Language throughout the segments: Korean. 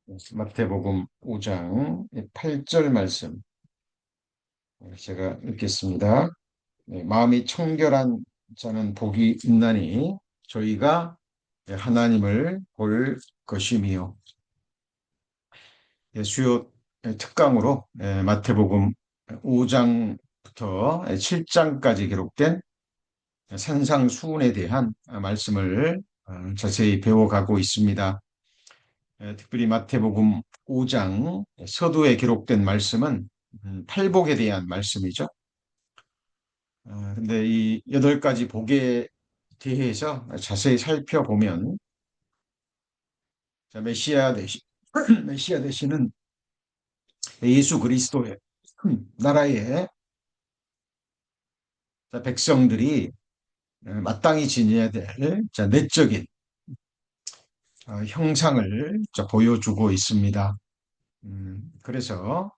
마태복음 5장 8절 말씀 제가 읽겠습니다. 마음이 청결한 자는 복이 있나니 저희가 하나님을 볼 것이미요. 수요 특강으로 마태복음 5장부터 7장까지 기록된 산상수훈에 대한 말씀을 자세히 배워가고 있습니다. 특별히 마태복음 5장 서두에 기록된 말씀은 팔복에 대한 말씀이죠. 근데 이 8가지 복에 대해서 자세히 살펴보면 메시아 대신 메시아 되시는 예수 그리스도의 나라의 백성들이 마땅히 지녀야 될 내적인 형상을 보여주고 있습니다. 그래서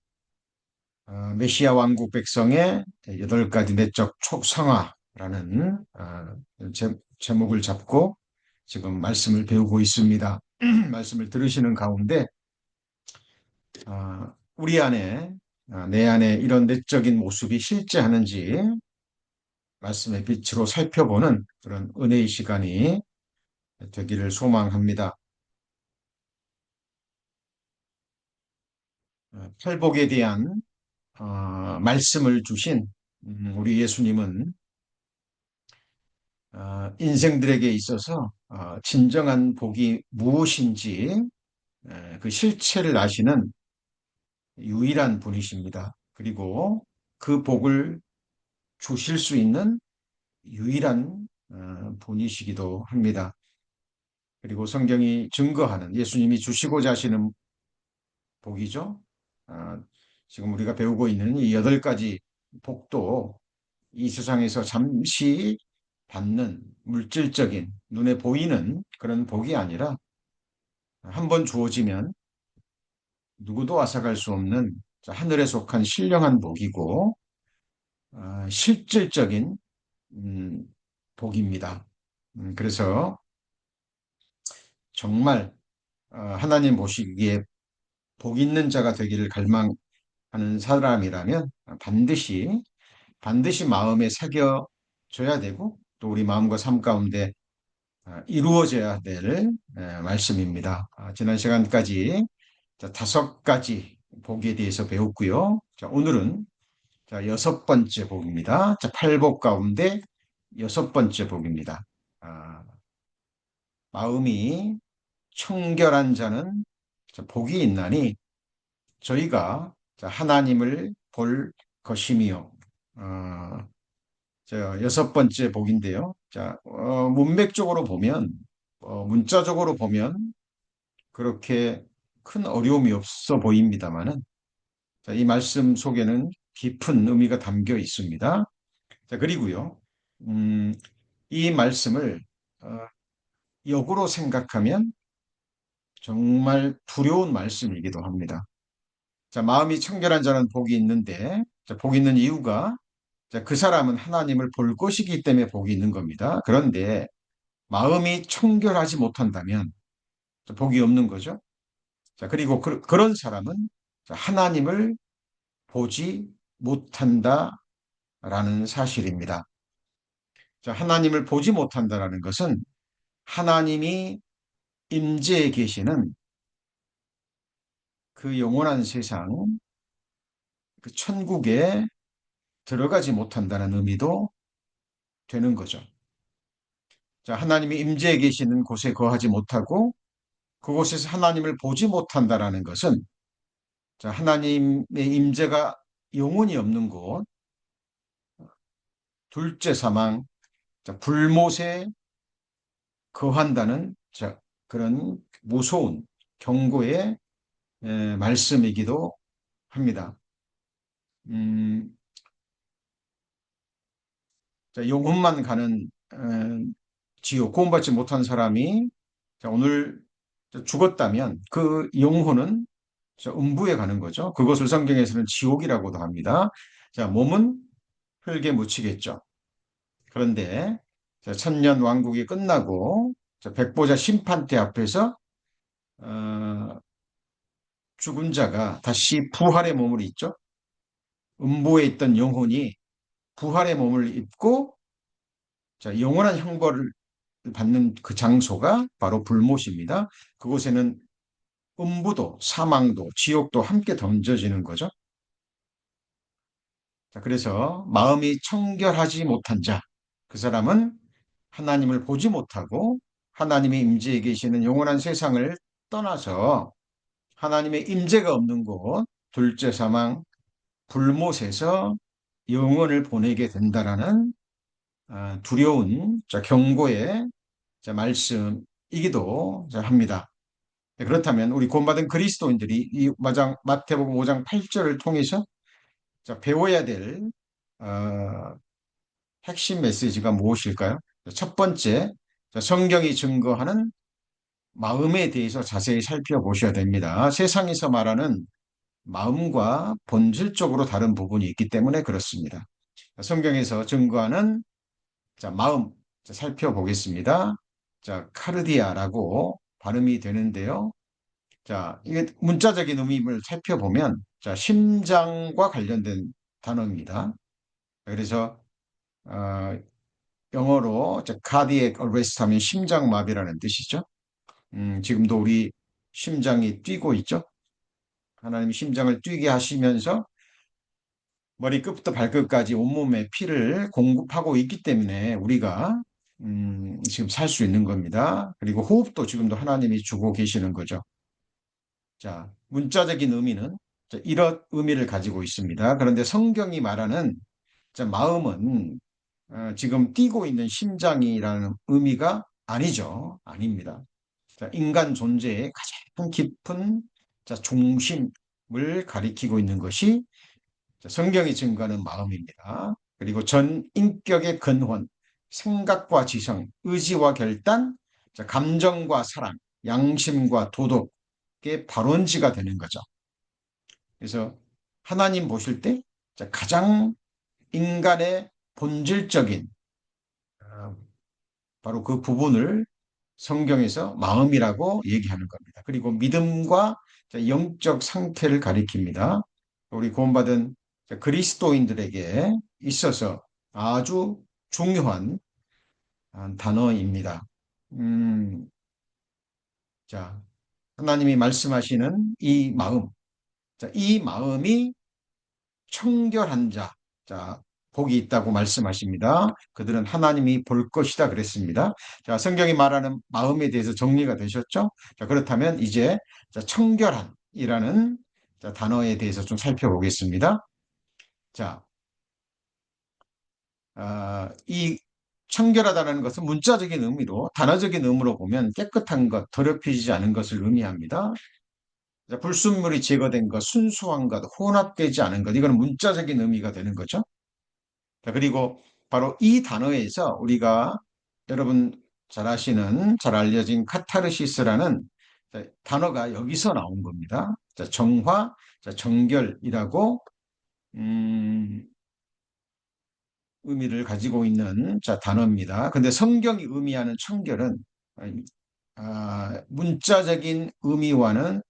메시아 왕국 백성의 8가지 내적 촉성화라는 제목을 잡고 지금 말씀을 배우고 있습니다. 말씀을 들으시는 가운데 우리 안에 내 안에 이런 내적인 모습이 실제하는지 말씀의 빛으로 살펴보는 그런 은혜의 시간이 되기를 소망합니다. 팔복에 대한 말씀을 주신 우리 예수님은 인생들에게 있어서 진정한 복이 무엇인지 그 실체를 아시는 유일한 분이십니다. 그리고 그 복을 주실 수 있는 유일한 분이시기도 합니다. 그리고 성경이 증거하는 예수님이 주시고자 하시는 복이죠. 아, 지금 우리가 배우고 있는 이 8가지 복도 이 세상에서 잠시 받는 물질적인 눈에 보이는 그런 복이 아니라 한 번 주어지면 누구도 앗아갈 수 없는 하늘에 속한 신령한 복이고 실질적인 음, 복입니다. 그래서 정말 하나님 보시기에 복 있는 자가 되기를 갈망하는 사람이라면 반드시 마음에 새겨져야 되고 또 우리 마음과 삶 가운데 이루어져야 될 말씀입니다. 지난 시간까지 5가지 복에 대해서 배웠고요. 자, 오늘은 6번째 복입니다. 팔복 가운데 6번째 복입니다. 아, 마음이 청결한 자는 복이 있나니 저희가 하나님을 볼 것이미요. 어, 6번째 복인데요. 문맥적으로 보면, 문자적으로 보면 그렇게 큰 어려움이 없어 보입니다만은 이 말씀 속에는 깊은 의미가 담겨 있습니다. 그리고요, 음, 이 말씀을 어, 역으로 생각하면 정말 두려운 말씀이기도 합니다. 마음이 청결한 자는 복이 있는데, 복이 있는 이유가 그 사람은 하나님을 볼 것이기 때문에 복이 있는 겁니다. 그런데 마음이 청결하지 못한다면 복이 없는 거죠. 그리고 그런 사람은 하나님을 보지 못한다라는 사실입니다. 하나님을 보지 못한다라는 것은 하나님이 임재해 계시는 그 영원한 세상, 그 천국에 들어가지 못한다는 의미도 되는 거죠. 하나님이 임재해 계시는 곳에 거하지 못하고 그곳에서 하나님을 보지 못한다라는 것은 하나님의 임재가 영원히 없는 곳, 둘째 사망, 불못에 거한다는 그런 무서운 경고의 말씀이기도 합니다. 음, 영혼만 가는 지옥, 구원받지 못한 사람이 오늘 죽었다면 그 영혼은 음부에 가는 거죠. 그것을 성경에서는 지옥이라고도 합니다. 몸은 흙에 묻히겠죠. 그런데 천년 왕국이 끝나고 백보자 심판대 앞에서 어, 죽은 자가 다시 부활의 몸을 입죠. 음부에 있던 영혼이 부활의 몸을 입고 자, 영원한 형벌을 받는 그 장소가 바로 불못입니다. 그곳에는 음부도 사망도 지옥도 함께 던져지는 거죠. 자, 그래서 마음이 청결하지 못한 자, 그 사람은 하나님을 보지 못하고 하나님의 임재에 계시는 영원한 세상을 떠나서 하나님의 임재가 없는 곳, 둘째 사망, 불못에서 영혼을 보내게 된다라는 두려운 경고의 말씀이기도 합니다. 그렇다면 우리 구원받은 그리스도인들이 이 마태복음 5장 8절을 통해서 배워야 될 어, 핵심 메시지가 무엇일까요? 첫 번째, 성경이 증거하는 마음에 대해서 자세히 살펴보셔야 됩니다. 세상에서 말하는 마음과 본질적으로 다른 부분이 있기 때문에 그렇습니다. 성경에서 증거하는 마음 살펴보겠습니다. 카르디아라고 발음이 되는데요. 이게 문자적인 의미를 살펴보면 심장과 관련된 단어입니다. 그래서 어, 영어로 cardiac arrest 하면 심장마비라는 뜻이죠. 지금도 우리 심장이 뛰고 있죠. 하나님이 심장을 뛰게 하시면서 머리끝부터 발끝까지 온몸에 피를 공급하고 있기 때문에 우리가 지금 살 수 있는 겁니다. 그리고 호흡도 지금도 하나님이 주고 계시는 거죠. 문자적인 의미는 이런 의미를 가지고 있습니다. 그런데 성경이 말하는 마음은 지금 뛰고 있는 심장이라는 의미가 아니죠. 아닙니다. 인간 존재의 가장 깊은 중심을 가리키고 있는 것이 성경이 증거하는 마음입니다. 그리고 전 인격의 근원, 생각과 지성, 의지와 결단, 감정과 사랑, 양심과 도덕의 발원지가 되는 거죠. 그래서 하나님 보실 때 가장 인간의 본질적인 바로 그 부분을 성경에서 마음이라고 얘기하는 겁니다. 그리고 믿음과 영적 상태를 가리킵니다. 우리 구원받은 그리스도인들에게 있어서 아주 중요한 단어입니다. 음, 자, 하나님이 말씀하시는 이 마음, 이 마음이 청결한 자, 복이 있다고 말씀하십니다. 그들은 하나님이 볼 것이다 그랬습니다. 성경이 말하는 마음에 대해서 정리가 되셨죠? 그렇다면 이제 청결한이라는 단어에 대해서 좀 살펴보겠습니다. 자, 이 청결하다는 것은 문자적인 의미로, 단어적인 의미로 보면 깨끗한 것, 더럽혀지지 않은 것을 의미합니다. 불순물이 제거된 것, 순수한 것, 혼합되지 않은 것, 이거는 문자적인 의미가 되는 거죠. 그리고 바로 이 단어에서 우리가 여러분 잘 아시는, 잘 알려진 카타르시스라는 단어가 여기서 나온 겁니다. 정화, 정결이라고 의미를 가지고 있는 단어입니다. 근데 성경이 의미하는 청결은 문자적인 의미와는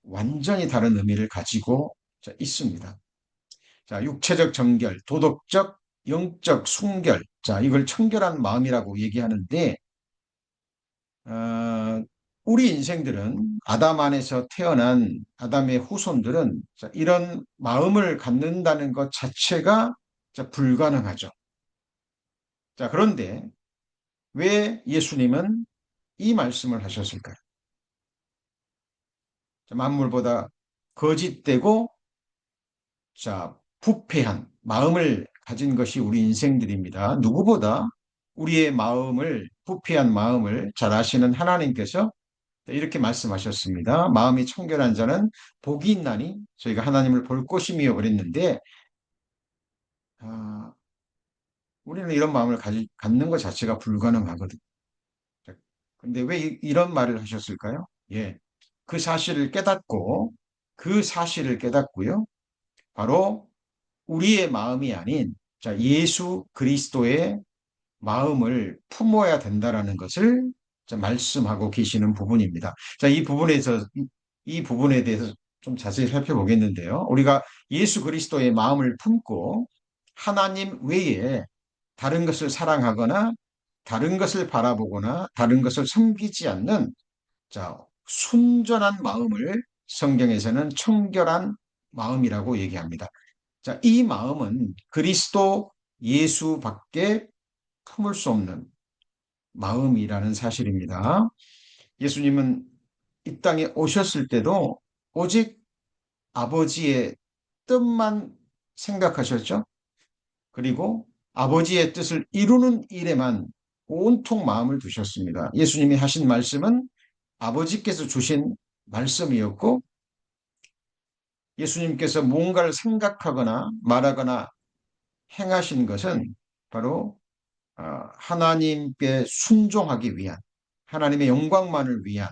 완전히 다른 의미를 가지고 있습니다. 육체적 정결, 도덕적, 영적 순결. 이걸 청결한 마음이라고 얘기하는데, 우리 인생들은 아담 안에서 태어난 아담의 후손들은 이런 마음을 갖는다는 것 자체가 불가능하죠. 그런데 왜 예수님은 이 말씀을 하셨을까요? 만물보다 거짓되고 부패한 마음을 가진 것이 우리 인생들입니다. 누구보다 우리의 마음을, 부패한 마음을 잘 아시는 하나님께서 이렇게 말씀하셨습니다. 마음이 청결한 자는 복이 있나니 저희가 하나님을 볼 것이며 그랬는데, 아, 우리는 이런 마음을 갖는 것 자체가 불가능하거든요. 근데 왜 이런 말을 하셨을까요? 예. 그 사실을 깨닫고, 그 사실을 깨닫고요. 바로 우리의 마음이 아닌 예수 그리스도의 마음을 품어야 된다라는 것을 말씀하고 계시는 부분입니다. 이 부분에 대해서 좀 자세히 살펴보겠는데요. 우리가 예수 그리스도의 마음을 품고 하나님 외에 다른 것을 사랑하거나 다른 것을 바라보거나 다른 것을 섬기지 않는 자, 순전한 마음을 성경에서는 청결한 마음이라고 얘기합니다. 자, 이 마음은 그리스도 예수밖에 품을 수 없는 마음이라는 사실입니다. 예수님은 이 땅에 오셨을 때도 오직 아버지의 뜻만 생각하셨죠. 그리고 아버지의 뜻을 이루는 일에만 온통 마음을 두셨습니다. 예수님이 하신 말씀은 아버지께서 주신 말씀이었고, 예수님께서 무언가를 생각하거나 말하거나 행하신 것은 바로 하나님께 순종하기 위한, 하나님의 영광만을 위한,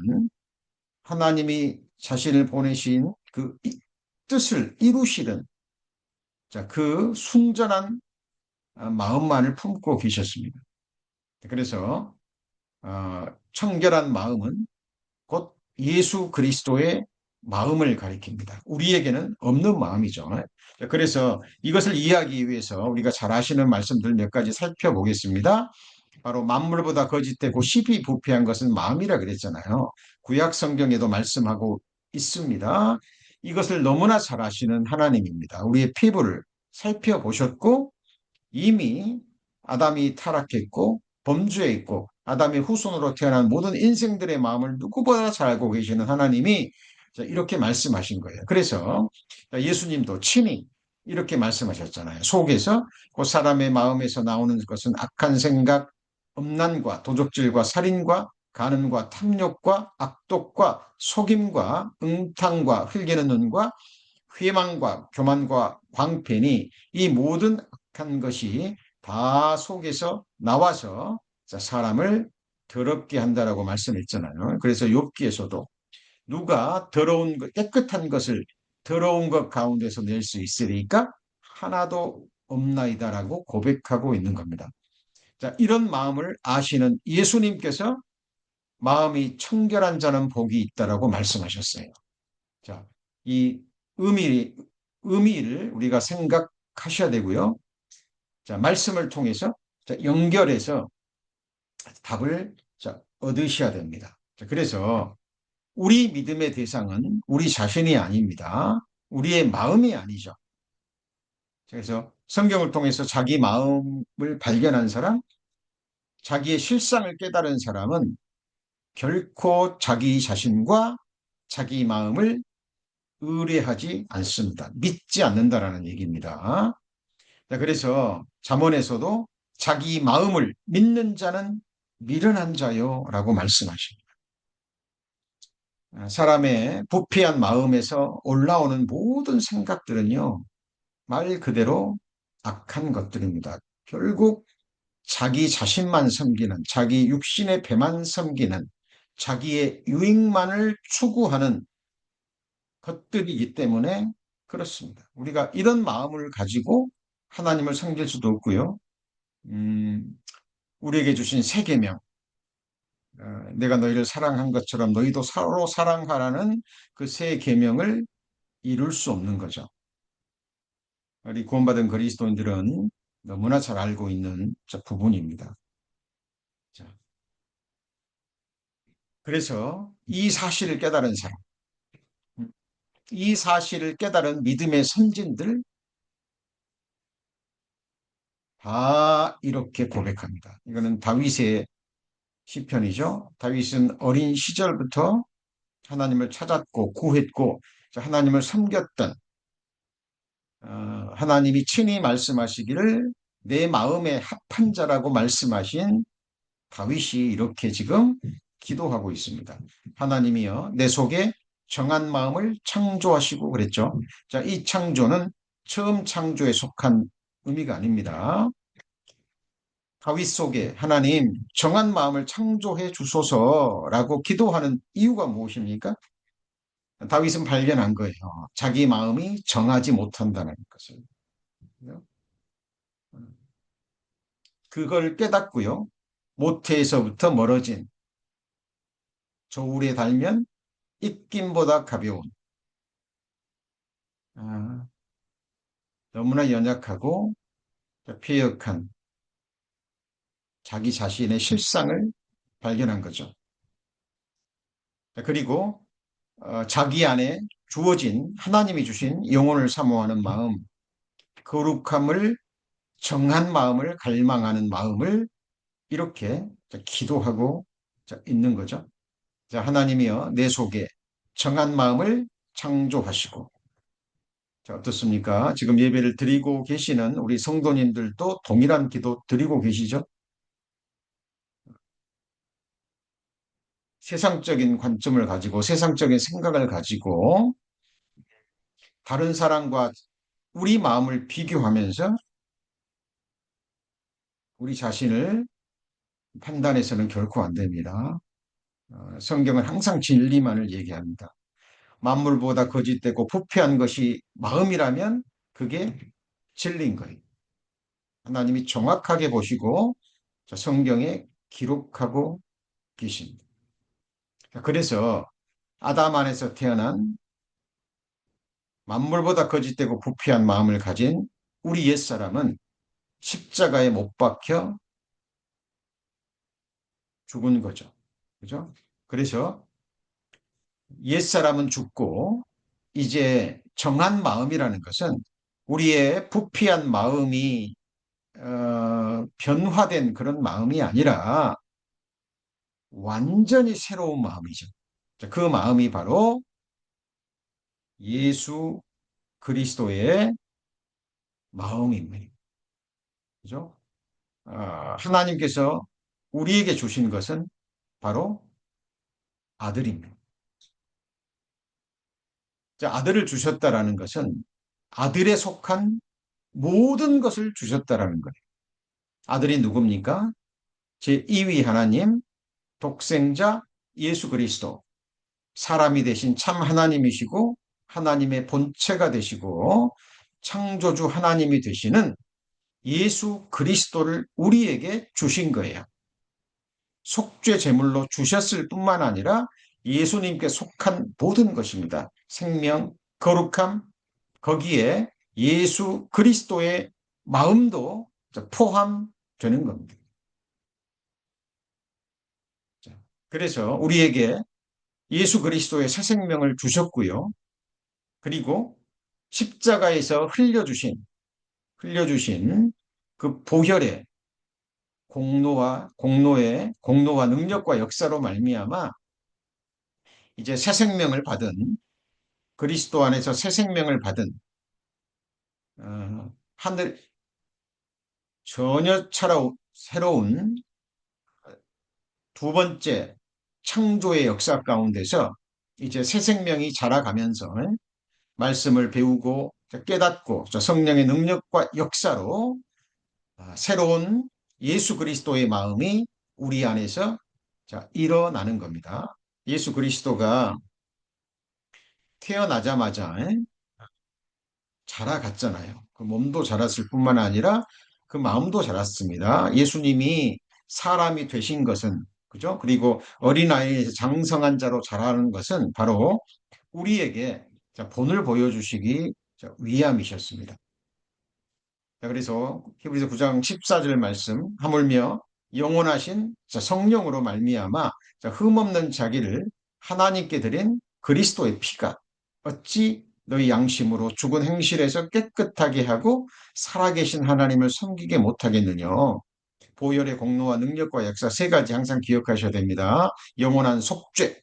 하나님이 자신을 보내신 그 뜻을 이루시는 그 순전한 마음만을 품고 계셨습니다. 그래서 청결한 마음은 곧 예수 그리스도의 마음을 가리킵니다. 우리에게는 없는 마음이죠. 그래서 이것을 이해하기 위해서 우리가 잘 아시는 말씀들 몇 가지 살펴보겠습니다. 바로 만물보다 거짓되고 십이 부패한 것은 마음이라 그랬잖아요. 구약 성경에도 말씀하고 있습니다. 이것을 너무나 잘 아시는 하나님입니다. 우리의 피부를 살펴보셨고 이미 아담이 타락했고 범죄했고 아담의 후손으로 태어난 모든 인생들의 마음을 누구보다 잘 알고 계시는 하나님이 이렇게 말씀하신 거예요. 그래서 예수님도 친히 이렇게 말씀하셨잖아요. 속에서 그 사람의 마음에서 나오는 것은 악한 생각, 음란과 도적질과 살인과 간음과 탐욕과 악독과 속임과 응탕과 흘기는 눈과 회망과 교만과 광팬이 이 모든 악한 것이 다 속에서 나와서 사람을 더럽게 한다라고 말씀했잖아요. 그래서 욥기에서도 누가 더러운 것, 깨끗한 것을 더러운 것 가운데서 낼 수 있으리까 하나도 없나이다라고 고백하고 있는 겁니다. 자, 이런 마음을 아시는 예수님께서 마음이 청결한 자는 복이 있다라고 말씀하셨어요. 자, 이 의미, 의미를 우리가 생각하셔야 되고요. 자, 말씀을 통해서 연결해서 답을 얻으셔야 됩니다. 자, 그래서 우리 믿음의 대상은 우리 자신이 아닙니다. 우리의 마음이 아니죠. 그래서 성경을 통해서 자기 마음을 발견한 사람, 자기의 실상을 깨달은 사람은 결코 자기 자신과 자기 마음을 의뢰하지 않습니다. 믿지 않는다라는 얘기입니다. 그래서 잠언에서도 자기 마음을 믿는 자는 미련한 자요라고 말씀하십니다. 사람의 부패한 마음에서 올라오는 모든 생각들은요, 말 그대로 악한 것들입니다. 결국 자기 자신만 섬기는, 자기 육신의 배만 섬기는, 자기의 유익만을 추구하는 것들이기 때문에 그렇습니다. 우리가 이런 마음을 가지고 하나님을 섬길 수도 없고요. 우리에게 주신 새 계명, 내가 너희를 사랑한 것처럼 너희도 서로 사랑하라는 그 새 계명을 이룰 수 없는 거죠. 우리 구원받은 그리스도인들은 너무나 잘 알고 있는 부분입니다. 자, 그래서 이 사실을 깨달은 사람, 이 사실을 깨달은 믿음의 선진들 다 이렇게 고백합니다. 이거는 다윗의 시편이죠. 다윗은 어린 시절부터 하나님을 찾았고 구했고 하나님을 섬겼던 하나님이 친히 말씀하시기를 내 마음에 합한 자라고 말씀하신 다윗이 이렇게 지금 기도하고 있습니다. 하나님이여 내 속에 정한 마음을 창조하시고 그랬죠. 자, 이 창조는 처음 창조에 속한 의미가 아닙니다. 다윗 속에 하나님 정한 마음을 창조해 주소서라고 기도하는 이유가 무엇입니까? 다윗은 발견한 거예요. 자기 마음이 정하지 못한다는 것을. 그걸 깨닫고요. 모태에서부터 멀어진 저울에 달면 입김보다 가벼운 아, 너무나 연약하고 폐역한 자기 자신의 실상을 발견한 거죠. 그리고 자기 안에 주어진 하나님이 주신 영혼을 사모하는 마음, 거룩함을 정한 마음을 갈망하는 마음을 이렇게 기도하고 있는 거죠. 자, 하나님이여 내 속에 정한 마음을 창조하시고 자, 어떻습니까? 지금 예배를 드리고 계시는 우리 성도님들도 동일한 기도 드리고 계시죠? 세상적인 관점을 가지고 세상적인 생각을 가지고 다른 사람과 우리 마음을 비교하면서 우리 자신을 판단해서는 결코 안 됩니다. 성경은 항상 진리만을 얘기합니다. 만물보다 거짓되고 부패한 것이 마음이라면 그게 진리인 거예요. 하나님이 정확하게 보시고 성경에 기록하고 계십니다. 그래서 아담 안에서 태어난 만물보다 거짓되고 부패한 마음을 가진 우리 옛사람은 십자가에 못 박혀 죽은 거죠. 그죠? 그래서 옛사람은 죽고 이제 정한 마음이라는 것은 우리의 부패한 마음이 변화된 그런 마음이 아니라 완전히 새로운 마음이죠. 그 마음이 바로 예수 그리스도의 마음입니다. 그죠? 하나님께서 우리에게 주신 것은 바로 아들입니다. 자, 아들을 주셨다라는 것은 아들에 속한 모든 것을 주셨다라는 거예요. 아들이 누굽니까? 제2위 하나님, 독생자 예수 그리스도, 사람이 되신 참 하나님이시고 하나님의 본체가 되시고 창조주 하나님이 되시는 예수 그리스도를 우리에게 주신 거예요. 속죄 제물로 주셨을 뿐만 아니라 예수님께 속한 모든 것입니다. 생명, 거룩함, 거기에 예수 그리스도의 마음도 포함되는 겁니다. 그래서 우리에게 예수 그리스도의 새 생명을 주셨고요. 그리고 십자가에서 흘려주신 그 보혈의 공로와 능력과 역사로 말미암아 이제 새 생명을 받은 그리스도 안에서 새 생명을 받은 하늘 전혀 새로운 두 번째 창조의 역사 가운데서 이제 새 생명이 자라가면서 말씀을 배우고 깨닫고 성령의 능력과 역사로 새로운 예수 그리스도의 마음이 우리 안에서 일어나는 겁니다. 예수 그리스도가 태어나자마자 자라갔잖아요. 그 몸도 자랐을 뿐만 아니라 그 마음도 자랐습니다. 예수님이 사람이 되신 것은 그죠? 그리고 어린아이에서 장성한 자로 자라는 것은 바로 우리에게 본을 보여주시기 위함이셨습니다. 그래서 히브리서 9장 14절 말씀 하물며 영원하신 성령으로 말미암아 흠없는 자기를 하나님께 드린 그리스도의 피가 어찌 너희 양심으로 죽은 행실에서 깨끗하게 하고 살아계신 하나님을 섬기게 못하겠느냐. 보혈의 공로와 능력과 역사 세 가지 항상 기억하셔야 됩니다. 영원한 속죄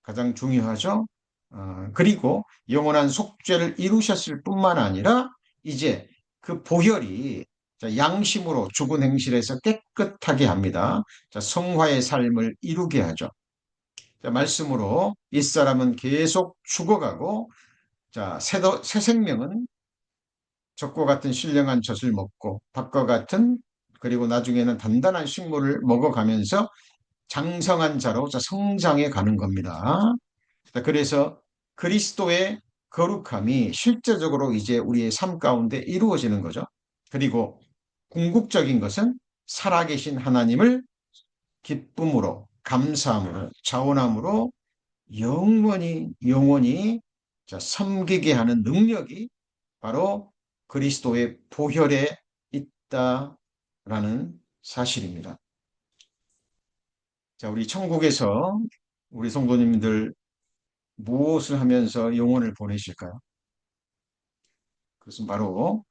가장 중요하죠. 그리고 영원한 속죄를 이루셨을 뿐만 아니라 이제 그 보혈이 양심으로 죽은 행실에서 깨끗하게 합니다. 성화의 삶을 이루게 하죠. 말씀으로 옛사람은 계속 죽어가고 새 생명은 젖과 같은 신령한 젖을 먹고 밥과 같은 그리고 나중에는 단단한 식물을 먹어가면서 장성한 자로 성장해 가는 겁니다. 그래서 그리스도의 거룩함이 실제적으로 이제 우리의 삶 가운데 이루어지는 거죠. 그리고 궁극적인 것은 살아계신 하나님을 기쁨으로, 감사함으로, 자원함으로 영원히 자, 섬기게 하는 능력이 바로 그리스도의 보혈에 있다라는 사실입니다. 자, 우리 천국에서 우리 성도님들 무엇을 하면서 영혼을 보내실까요? 그것은 바로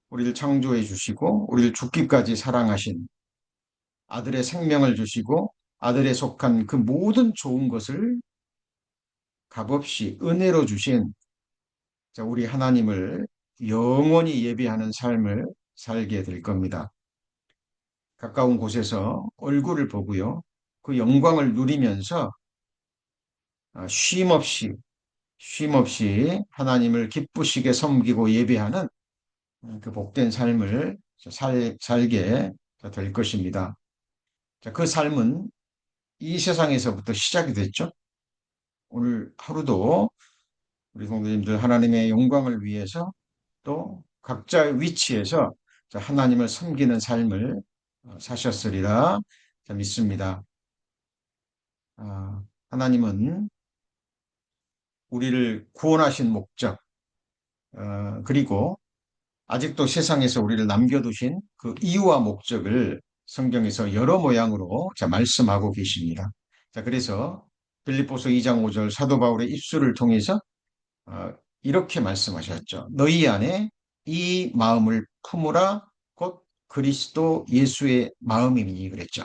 우리를 창조해 주시고 우리를 죽기까지 사랑하신 아들의 생명을 주시고 아들에 속한 그 모든 좋은 것을 값없이 은혜로 주신 자, 우리 하나님을 영원히 예배하는 삶을 살게 될 겁니다. 가까운 곳에서 얼굴을 보고요. 그 영광을 누리면서 쉼없이 하나님을 기쁘시게 섬기고 예배하는 그 복된 삶을 살게 될 것입니다. 자, 그 삶은 이 세상에서부터 시작이 됐죠. 오늘 하루도 우리 성도님들 하나님의 영광을 위해서 또 각자의 위치에서 하나님을 섬기는 삶을 사셨으리라 믿습니다. 하나님은 우리를 구원하신 목적, 그리고 아직도 세상에서 우리를 남겨두신 그 이유와 목적을 성경에서 여러 모양으로 말씀하고 계십니다. 자, 그래서 빌립보서 2장 5절 사도 바울의 입술을 통해서 어, 이렇게 말씀하셨죠. 너희 안에 이 마음을 품으라 곧 그리스도 예수의 마음이니 그랬죠.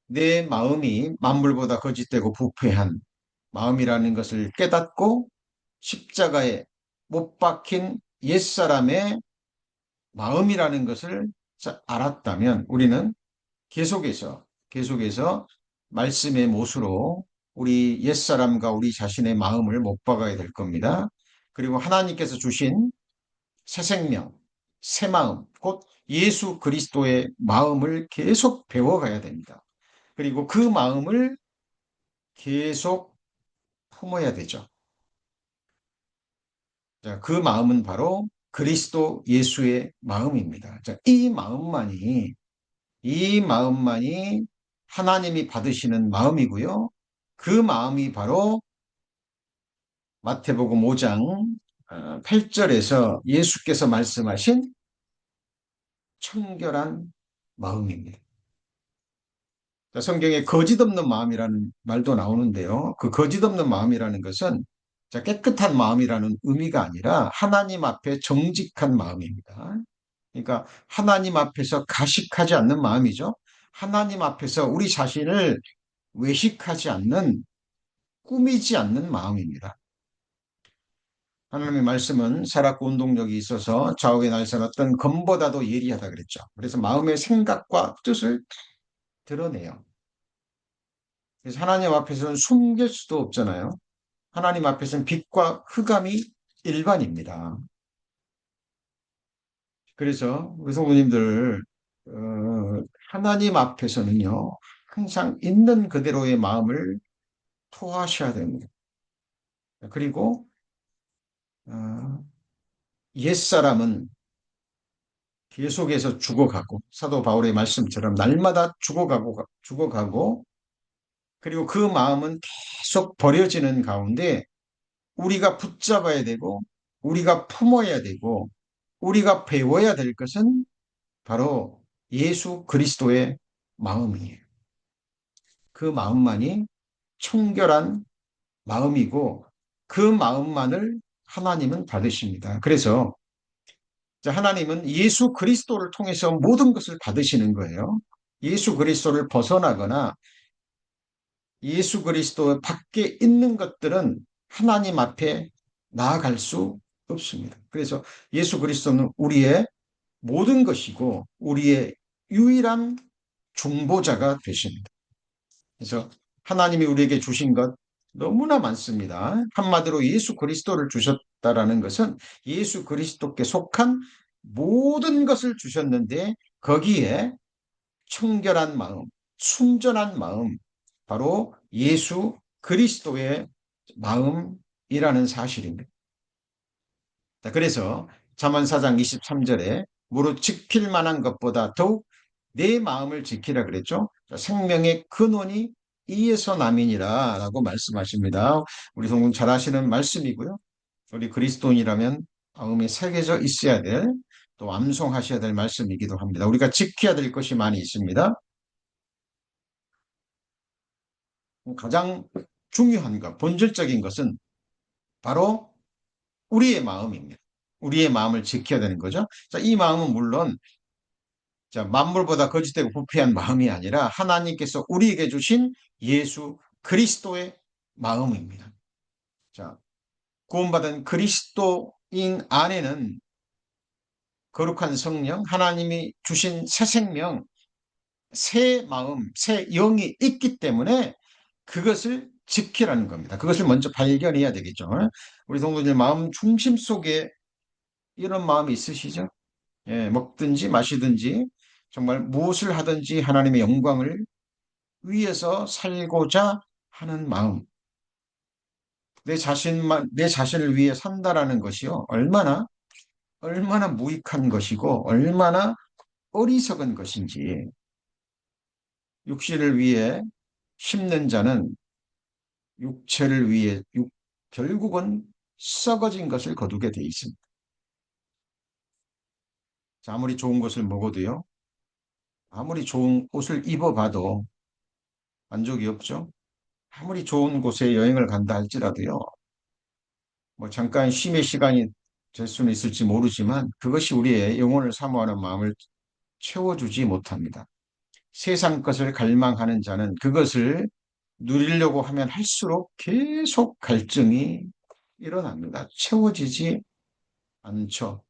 내 마음이 만물보다 거짓되고 부패한 마음이라는 것을 깨닫고 십자가에 못 박힌 옛사람의 마음이라는 것을 알았다면 우리는 계속해서 말씀의 못으로 우리 옛사람과 우리 자신의 마음을 못 박아야 될 겁니다. 그리고 하나님께서 주신 새 생명, 새 마음, 곧 예수 그리스도의 마음을 계속 배워가야 됩니다. 그리고 그 마음을 계속 품어야 되죠. 자, 그 마음은 바로 그리스도 예수의 마음입니다. 자, 이 마음만이 하나님이 받으시는 마음이고요. 그 마음이 바로 마태복음 5장 8절에서 예수께서 말씀하신 청결한 마음입니다. 자, 성경에 거짓 없는 마음이라는 말도 나오는데요. 그 거짓 없는 마음이라는 것은 깨끗한 마음이라는 의미가 아니라 하나님 앞에 정직한 마음입니다. 그러니까 하나님 앞에서 가식하지 않는 마음이죠. 하나님 앞에서 우리 자신을 외식하지 않는, 꾸미지 않는 마음입니다. 하나님의 말씀은 살았고 운동력이 있어서 좌우에 날선 검보다도 예리하다 그랬죠. 그래서 마음의 생각과 뜻을 드러내요. 그래서 하나님 앞에서는 숨길 수도 없잖아요. 하나님 앞에서는 빛과 흑암이 일반입니다. 그래서 우리 성도님들 하나님 앞에서는요 항상 있는 그대로의 마음을 토하셔야 됩니다. 그리고 어, 옛사람은 계속해서 죽어가고 사도 바울의 말씀처럼 날마다 죽어가고 그리고 그 마음은 계속 버려지는 가운데 우리가 붙잡아야 되고 우리가 품어야 되고 우리가 배워야 될 것은 바로 예수 그리스도의 마음이에요. 그 마음만이 청결한 마음이고 그 마음만을 하나님은 받으십니다. 그래서 하나님은 예수 그리스도를 통해서 모든 것을 받으시는 거예요. 예수 그리스도를 벗어나거나 예수 그리스도 밖에 있는 것들은 하나님 앞에 나아갈 수 없습니다. 그래서 예수 그리스도는 우리의 모든 것이고 우리의 유일한 중보자가 되십니다. 그래서 하나님이 우리에게 주신 것 너무나 많습니다. 한마디로 예수 그리스도를 주셨다라는 것은 예수 그리스도께 속한 모든 것을 주셨는데 거기에 청결한 마음, 순전한 마음, 바로 예수 그리스도의 마음이라는 사실입니다. 그래서 잠언 4장 23절에 무릇 지킬 만한 것보다 더욱 내 마음을 지키라 그랬죠. 생명의 근원이 이에서 남이니라 라고 말씀하십니다. 우리 성도 잘 아시는 말씀이고요. 우리 그리스도인이라면 마음에 새겨져 있어야 될, 또 암송하셔야 될 말씀이기도 합니다. 우리가 지켜야 될 것이 많이 있습니다. 가장 중요한 것, 본질적인 것은 바로 우리의 마음입니다. 우리의 마음을 지켜야 되는 거죠. 자, 이 마음은 물론 자, 만물보다 거짓되고 부패한 마음이 아니라 하나님께서 우리에게 주신 예수 그리스도의 마음입니다. 자, 구원받은 그리스도인 안에는 거룩한 성령, 하나님이 주신 새 생명, 새 마음, 새 영이 있기 때문에 그것을 지키라는 겁니다. 그것을 먼저 발견해야 되겠죠. 우리 성도님 마음 중심 속에 이런 마음이 있으시죠? 예, 먹든지 마시든지 정말 무엇을 하든지 하나님의 영광을 위해서 살고자 하는 마음. 내 자신을 위해 산다라는 것이요. 얼마나 무익한 것이고, 얼마나 어리석은 것인지. 육신을 위해 심는 자는 육체를 위해 결국은 썩어진 것을 거두게 돼 있습니다. 자, 아무리 좋은 것을 먹어도요. 아무리 좋은 옷을 입어봐도 만족이 없죠. 아무리 좋은 곳에 여행을 간다 할지라도요. 뭐 잠깐 쉼의 시간이 될 수는 있을지 모르지만 그것이 우리의 영혼을 사모하는 마음을 채워주지 못합니다. 세상 것을 갈망하는 자는 그것을 누리려고 하면 할수록 계속 갈증이 일어납니다. 채워지지 않죠.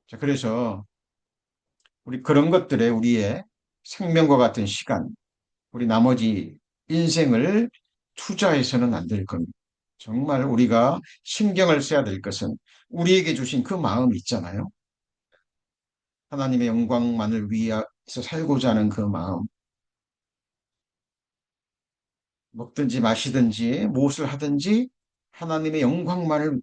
자, 그래서 우리 그런 것들에 우리의 생명과 같은 시간, 우리 나머지 인생을 투자해서는 안 될 겁니다. 정말 우리가 신경을 써야 될 것은 우리에게 주신 그 마음 있잖아요. 하나님의 영광만을 위해서 살고자 하는 그 마음. 먹든지 마시든지 무엇을 하든지 하나님의 영광만을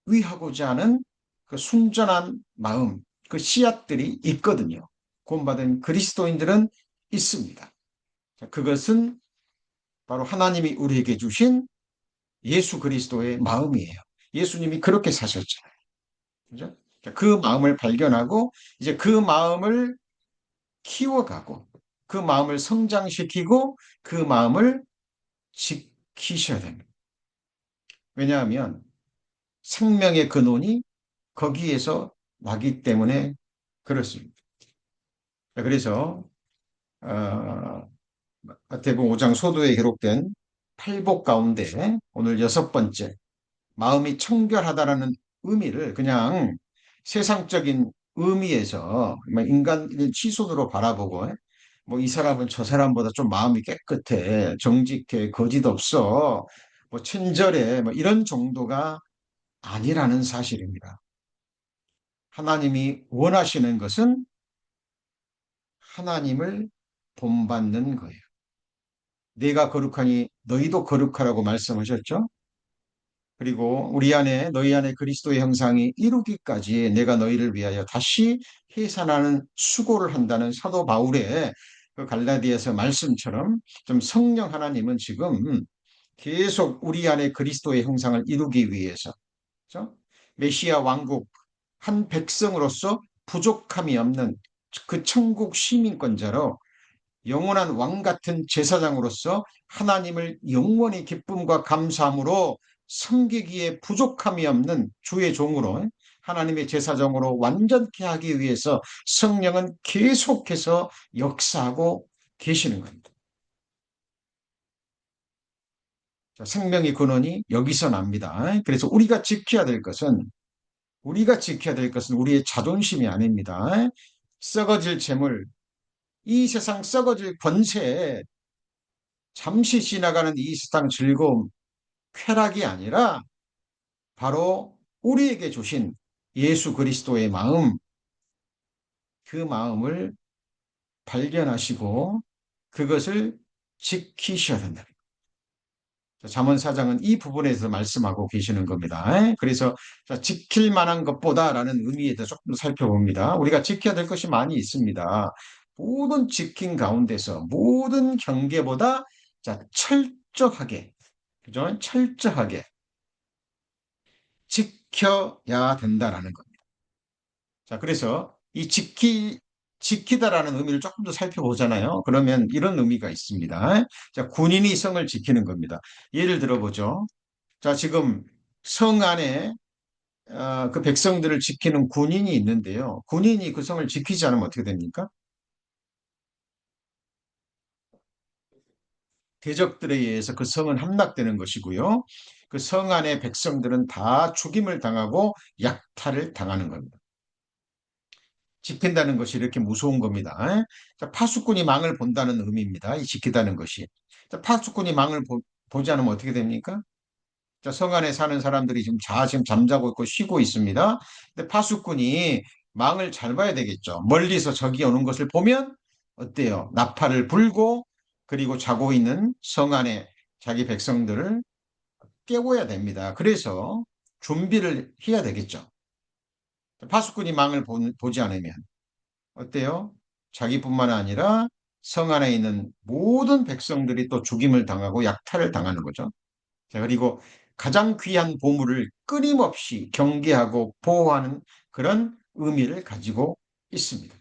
위하고자 하는 그 순전한 마음, 그 씨앗들이 있거든요. 구원받은 그리스도인들은 있습니다. 그것은 바로 하나님이 우리에게 주신 예수 그리스도의 마음이에요. 예수님이 그렇게 사셨잖아요. 그죠? 그 마음을 발견하고 이제 그 마음을 키워가고 그 마음을 성장시키고 그 마음을 지키셔야 됩니다. 왜냐하면 생명의 근원이 거기에서 나기 때문에 그렇습니다. 그래서 마태복음 5장 소도에 기록된 팔복 가운데 오늘 여섯 번째 마음이 청결하다라는 의미를 그냥 세상적인 의미에서 인간의 시선으로 바라보고 뭐 이 사람은 저 사람보다 좀 마음이 깨끗해, 정직해, 거짓 없어, 뭐 친절해, 뭐 이런 정도가 아니라는 사실입니다. 하나님이 원하시는 것은 하나님을 본받는 거예요. 내가 거룩하니 너희도 거룩하라고 말씀하셨죠? 그리고 너희 안에 그리스도의 형상이 이루기까지 내가 너희를 위하여 다시 해산하는 수고를 한다는 사도 바울의 그 갈라디아서 말씀처럼 좀 성령 하나님은 지금 계속 우리 안에 그리스도의 형상을 이루기 위해서 그렇죠? 메시아 왕국 한 백성으로서 부족함이 없는 그 천국 시민권자로 영원한 왕 같은 제사장으로서 하나님을 영원히 기쁨과 감사함으로 섬기기에 부족함이 없는 주의 종으로 하나님의 제사장으로 완전케 하기 위해서 성령은 계속해서 역사하고 계시는 겁니다. 자, 생명의 근원이 여기서 납니다. 그래서 우리가 지켜야 될 것은 우리의 자존심이 아닙니다. 썩어질 재물, 이 세상 썩어질 권세에 잠시 지나가는 이 세상 즐거움, 쾌락이 아니라 바로 우리에게 주신 예수 그리스도의 마음, 그 마음을 발견하시고 그것을 지키셔야 된다. 잠언 4장은 이 부분에서 말씀하고 계시는 겁니다. 그래서 지킬 만한 것보다라는 의미에 대해서 조금 살펴봅니다. 우리가 지켜야 될 것이 많이 있습니다. 모든 지킨 가운데서 모든 경계보다 자, 철저하게, 그죠? 철저하게 지켜야 된다라는 겁니다. 자, 그래서 이 지키다라는 의미를 조금 더 살펴보잖아요. 그러면 이런 의미가 있습니다. 자, 군인이 성을 지키는 겁니다. 예를 들어보죠. 자, 지금 성 안에 그 백성들을 지키는 군인이 있는데요. 군인이 그 성을 지키지 않으면 어떻게 됩니까? 대적들에 의해서 그 성은 함락되는 것이고요. 그 성 안의 백성들은 다 죽임을 당하고 약탈을 당하는 겁니다. 지킨다는 것이 이렇게 무서운 겁니다. 자, 파수꾼이 망을 본다는 의미입니다. 이 지키다는 것이. 자, 파수꾼이 망을 보지 않으면 어떻게 됩니까? 자, 성 안에 사는 사람들이 지금 잠자고 있고 쉬고 있습니다. 근데 파수꾼이 망을 잘 봐야 되겠죠. 멀리서 적이 오는 것을 보면 어때요? 나팔을 불고 그리고 자고 있는 성 안에 자기 백성들을 깨워야 됩니다. 그래서 준비를 해야 되겠죠. 파수꾼이 망을 보지 않으면 어때요? 자기뿐만 아니라 성 안에 있는 모든 백성들이 또 죽임을 당하고 약탈을 당하는 거죠. 자, 그리고 가장 귀한 보물을 끊임없이 경계하고 보호하는 그런 의미를 가지고 있습니다.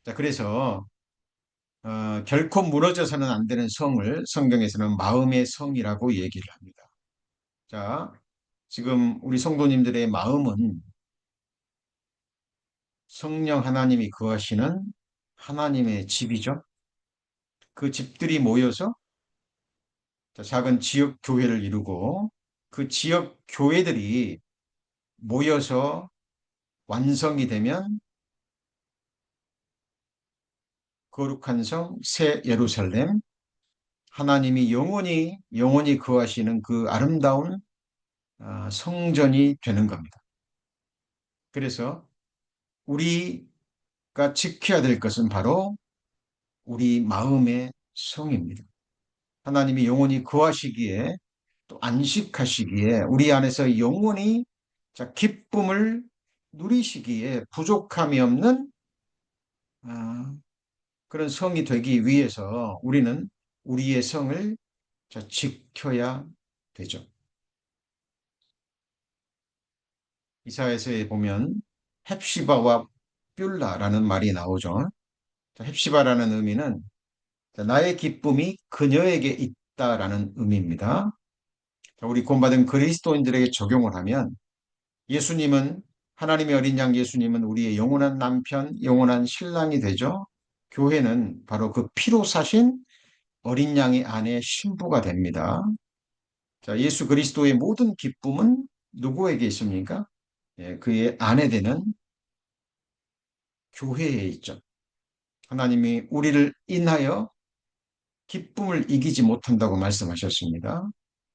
자, 그래서 결코 무너져서는 안 되는 성을 성경에서는 마음의 성이라고 얘기를 합니다. 자, 지금 우리 성도님들의 마음은 성령 하나님이 거하시는 하나님의 집이죠. 그 집들이 모여서 작은 지역 교회를 이루고 그 지역 교회들이 모여서 완성이 되면 거룩한 성, 새 예루살렘, 하나님이 영원히 거하시는 그 아름다운 성전이 되는 겁니다. 그래서 우리가 지켜야 될 것은 바로 우리 마음의 성입니다. 하나님이 영원히 거하시기에 또 안식하시기에 우리 안에서 영원히 기쁨을 누리시기에 부족함이 없는 아, 그런 성이 되기 위해서 우리는 우리의 성을 지켜야 되죠. 이사야서에 보면 헵시바와 뷸라라는 말이 나오죠. 헵시바라는 의미는 나의 기쁨이 그녀에게 있다라는 의미입니다. 우리 구원받은 그리스도인들에게 적용을 하면 예수님은 하나님의 어린 양 예수님은 우리의 영원한 남편, 영원한 신랑이 되죠. 교회는 바로 그 피로 사신 어린 양의 아내 신부가 됩니다. 자, 예수 그리스도의 모든 기쁨은 누구에게 있습니까? 예, 그의 아내 되는 교회에 있죠. 하나님이 우리를 인하여 기쁨을 이기지 못한다고 말씀하셨습니다.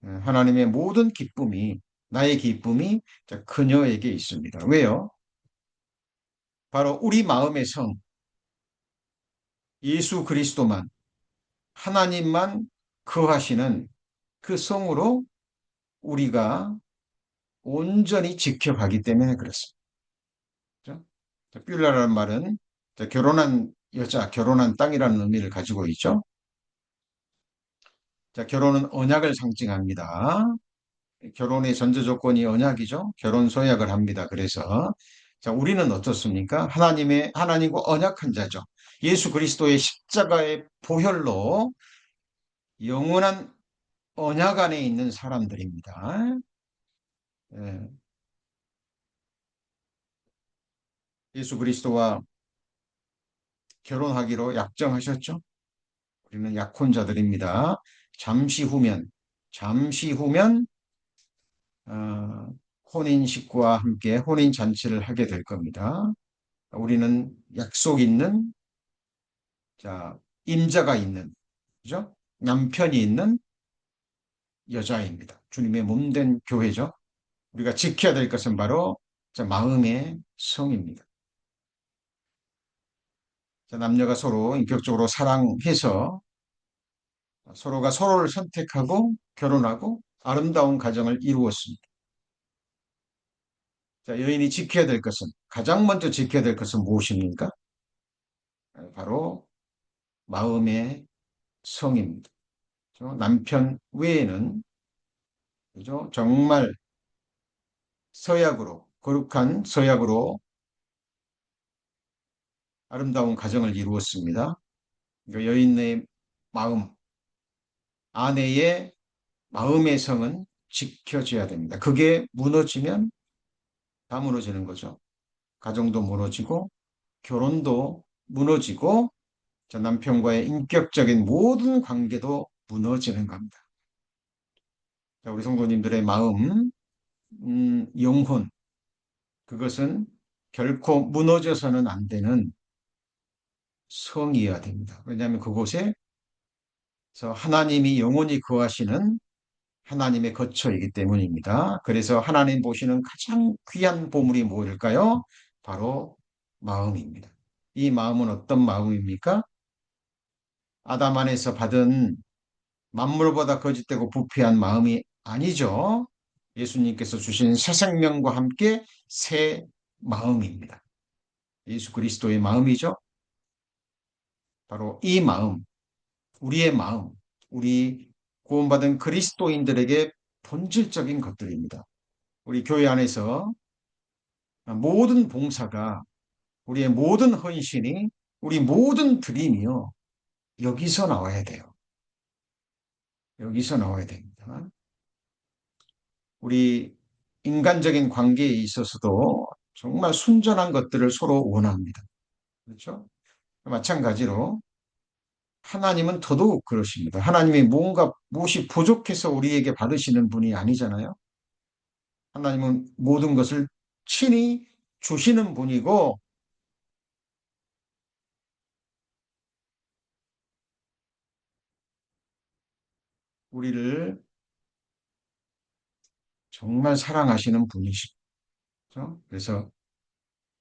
예, 하나님의 모든 기쁨이 나의 기쁨이 그녀에게 있습니다. 왜요? 바로 우리 마음의 성 예수 그리스도만 하나님만 거하시는 그 성으로 우리가 온전히 지켜가기 때문에 그렇습니다. 그렇죠? 뷸라라는 말은 결혼한 여자, 결혼한 땅이라는 의미를 가지고 있죠. 자, 결혼은 언약을 상징합니다. 결혼의 전제 조건이 언약이죠. 결혼 서약을 합니다. 그래서 자, 우리는 어떻습니까? 하나님과 언약한 자죠. 예수 그리스도의 십자가의 보혈로 영원한 언약 안에 있는 사람들입니다. 예, 예수 그리스도와 결혼하기로 약정하셨죠? 우리는 약혼자들입니다. 잠시 후면 어, 혼인식구와 함께 혼인잔치를 하게 될 겁니다. 우리는 약속 있는 자, 임자가 있는 그죠? 남편이 있는 여자입니다. 주님의 몸된 교회죠. 우리가 지켜야 될 것은 바로 마음의 성입니다. 자, 남녀가 서로 인격적으로 사랑해서 서로가 서로를 선택하고 결혼하고 아름다운 가정을 이루었습니다. 자, 여인이 지켜야 될 것은 가장 먼저 지켜야 될 것은 무엇입니까? 바로 마음의 성입니다. 그죠? 남편 외에는 그죠? 정말 서약으로 거룩한 서약으로 아름다운 가정을 이루었습니다. 그러니까 여인의 마음, 아내의 마음의 성은 지켜져야 됩니다. 그게 무너지면 다 무너지는 거죠. 가정도 무너지고 결혼도 무너지고 저 남편과의 인격적인 모든 관계도 무너지는 겁니다. 자, 우리 성도님들의 마음, 영혼, 그것은 결코 무너져서는 안 되는 성이어야 됩니다. 왜냐하면 그곳에 하나님이 영원히 거하시는 하나님의 거처이기 때문입니다. 그래서 하나님 보시는 가장 귀한 보물이 무엇일까요? 바로 마음입니다. 이 마음은 어떤 마음입니까? 아담 안에서 받은 만물보다 거짓되고 부패한 마음이 아니죠. 예수님께서 주신 새 생명과 함께 새 마음입니다. 예수 그리스도의 마음이죠. 바로 이 마음, 우리의 마음, 우리 구원받은 그리스도인들에게 본질적인 것들입니다. 우리 교회 안에서 모든 봉사가 우리의 모든 헌신이 우리 모든 드림이요. 여기서 나와야 돼요. 여기서 나와야 됩니다. 우리 인간적인 관계에 있어서도 정말 순전한 것들을 서로 원합니다. 그렇죠? 마찬가지로 하나님은 더더욱 그러십니다. 하나님이 뭔가 무엇이 부족해서 우리에게 받으시는 분이 아니잖아요. 하나님은 모든 것을 친히 주시는 분이고 우리를 정말 사랑하시는 분이시죠. 그래서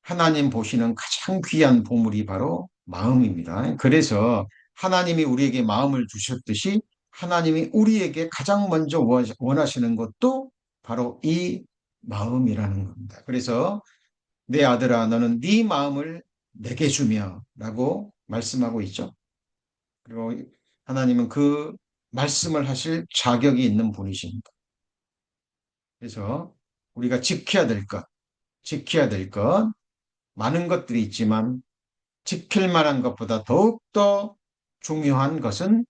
하나님 보시는 가장 귀한 보물이 바로 마음입니다. 그래서 하나님이 우리에게 마음을 주셨듯이 하나님이 우리에게 가장 먼저 원하시는 것도 바로 이 마음이라는 겁니다. 그래서 내 아들아 너는 네 마음을 내게 주며 라고 말씀하고 있죠. 그리고 하나님은 그 말씀을 하실 자격이 있는 분이십니다. 그래서 우리가 지켜야 될 것, 많은 것들이 있지만 지킬 만한 것보다 더욱더 중요한 것은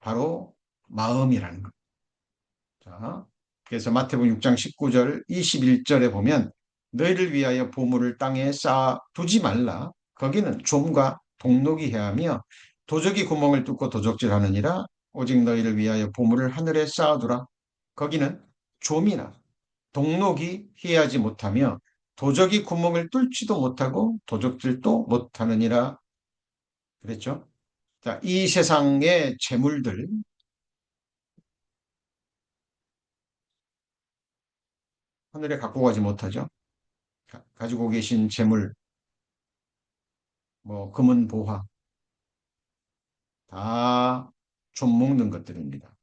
바로 마음이라는 것. 자, 그래서 마태복음 6장 19절, 21절에 보면 너희를 위하여 보물을 땅에 쌓아 두지 말라. 거기는 좀과 동록이 해하며 도적이 구멍을 뚫고 도적질하느니라. 오직 너희를 위하여 보물을 하늘에 쌓아두라. 거기는 좀이나 동록이 해하지 못하며 도적이 구멍을 뚫지도 못하고 도적질도 못하느니라 그랬죠. 자, 이 세상의 재물들 하늘에 갖고 가지 못하죠. 가지고 계신 재물, 뭐 금은 보화 다 좀 먹는 것들입니다.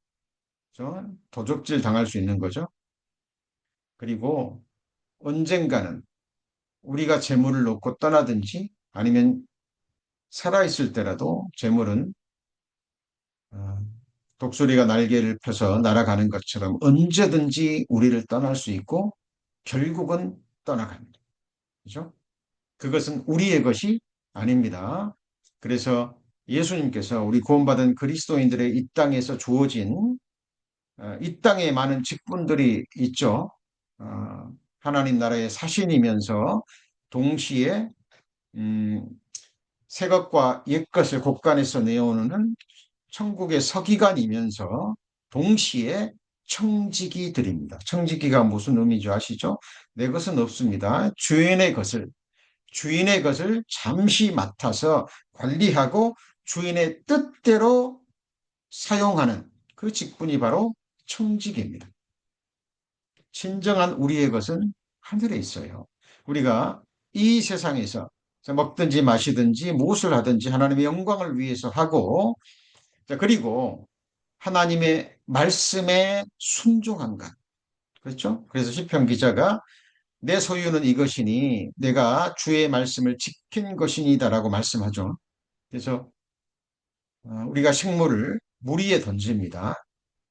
그죠? 도적질 당할 수 있는 거죠. 그리고 언젠가는 우리가 재물을 놓고 떠나든지 아니면 살아있을 때라도 재물은 어, 독수리가 날개를 펴서 날아가는 것처럼 언제든지 우리를 떠날 수 있고 결국은 떠나갑니다. 그죠? 그것은 우리의 것이 아닙니다. 그래서 예수님께서 우리 구원받은 그리스도인들의 이 땅에서 주어진 이 땅에 많은 직분들이 있죠. 어, 하나님 나라의 사신이면서 동시에 음, 새 것과 옛 것을 곳간에서 내어오는 천국의 서기관이면서 동시에 청지기 드립니다. 청지기가 무슨 의미인지 아시죠? 내 것은 없습니다. 주인의 것을 잠시 맡아서 관리하고 주인의 뜻대로 사용하는 그 직분이 바로 청지기입니다. 진정한 우리의 것은 하늘에 있어요. 우리가 이 세상에서 먹든지 마시든지 무엇을 하든지 하나님의 영광을 위해서 하고 그리고 하나님의 말씀에 순종한 것. 그렇죠? 그래서 시편 기자가 내 소유는 이것이니 내가 주의 말씀을 지킨 것이니다라고 말씀하죠. 그래서 우리가 식물을 물 위에 던집니다.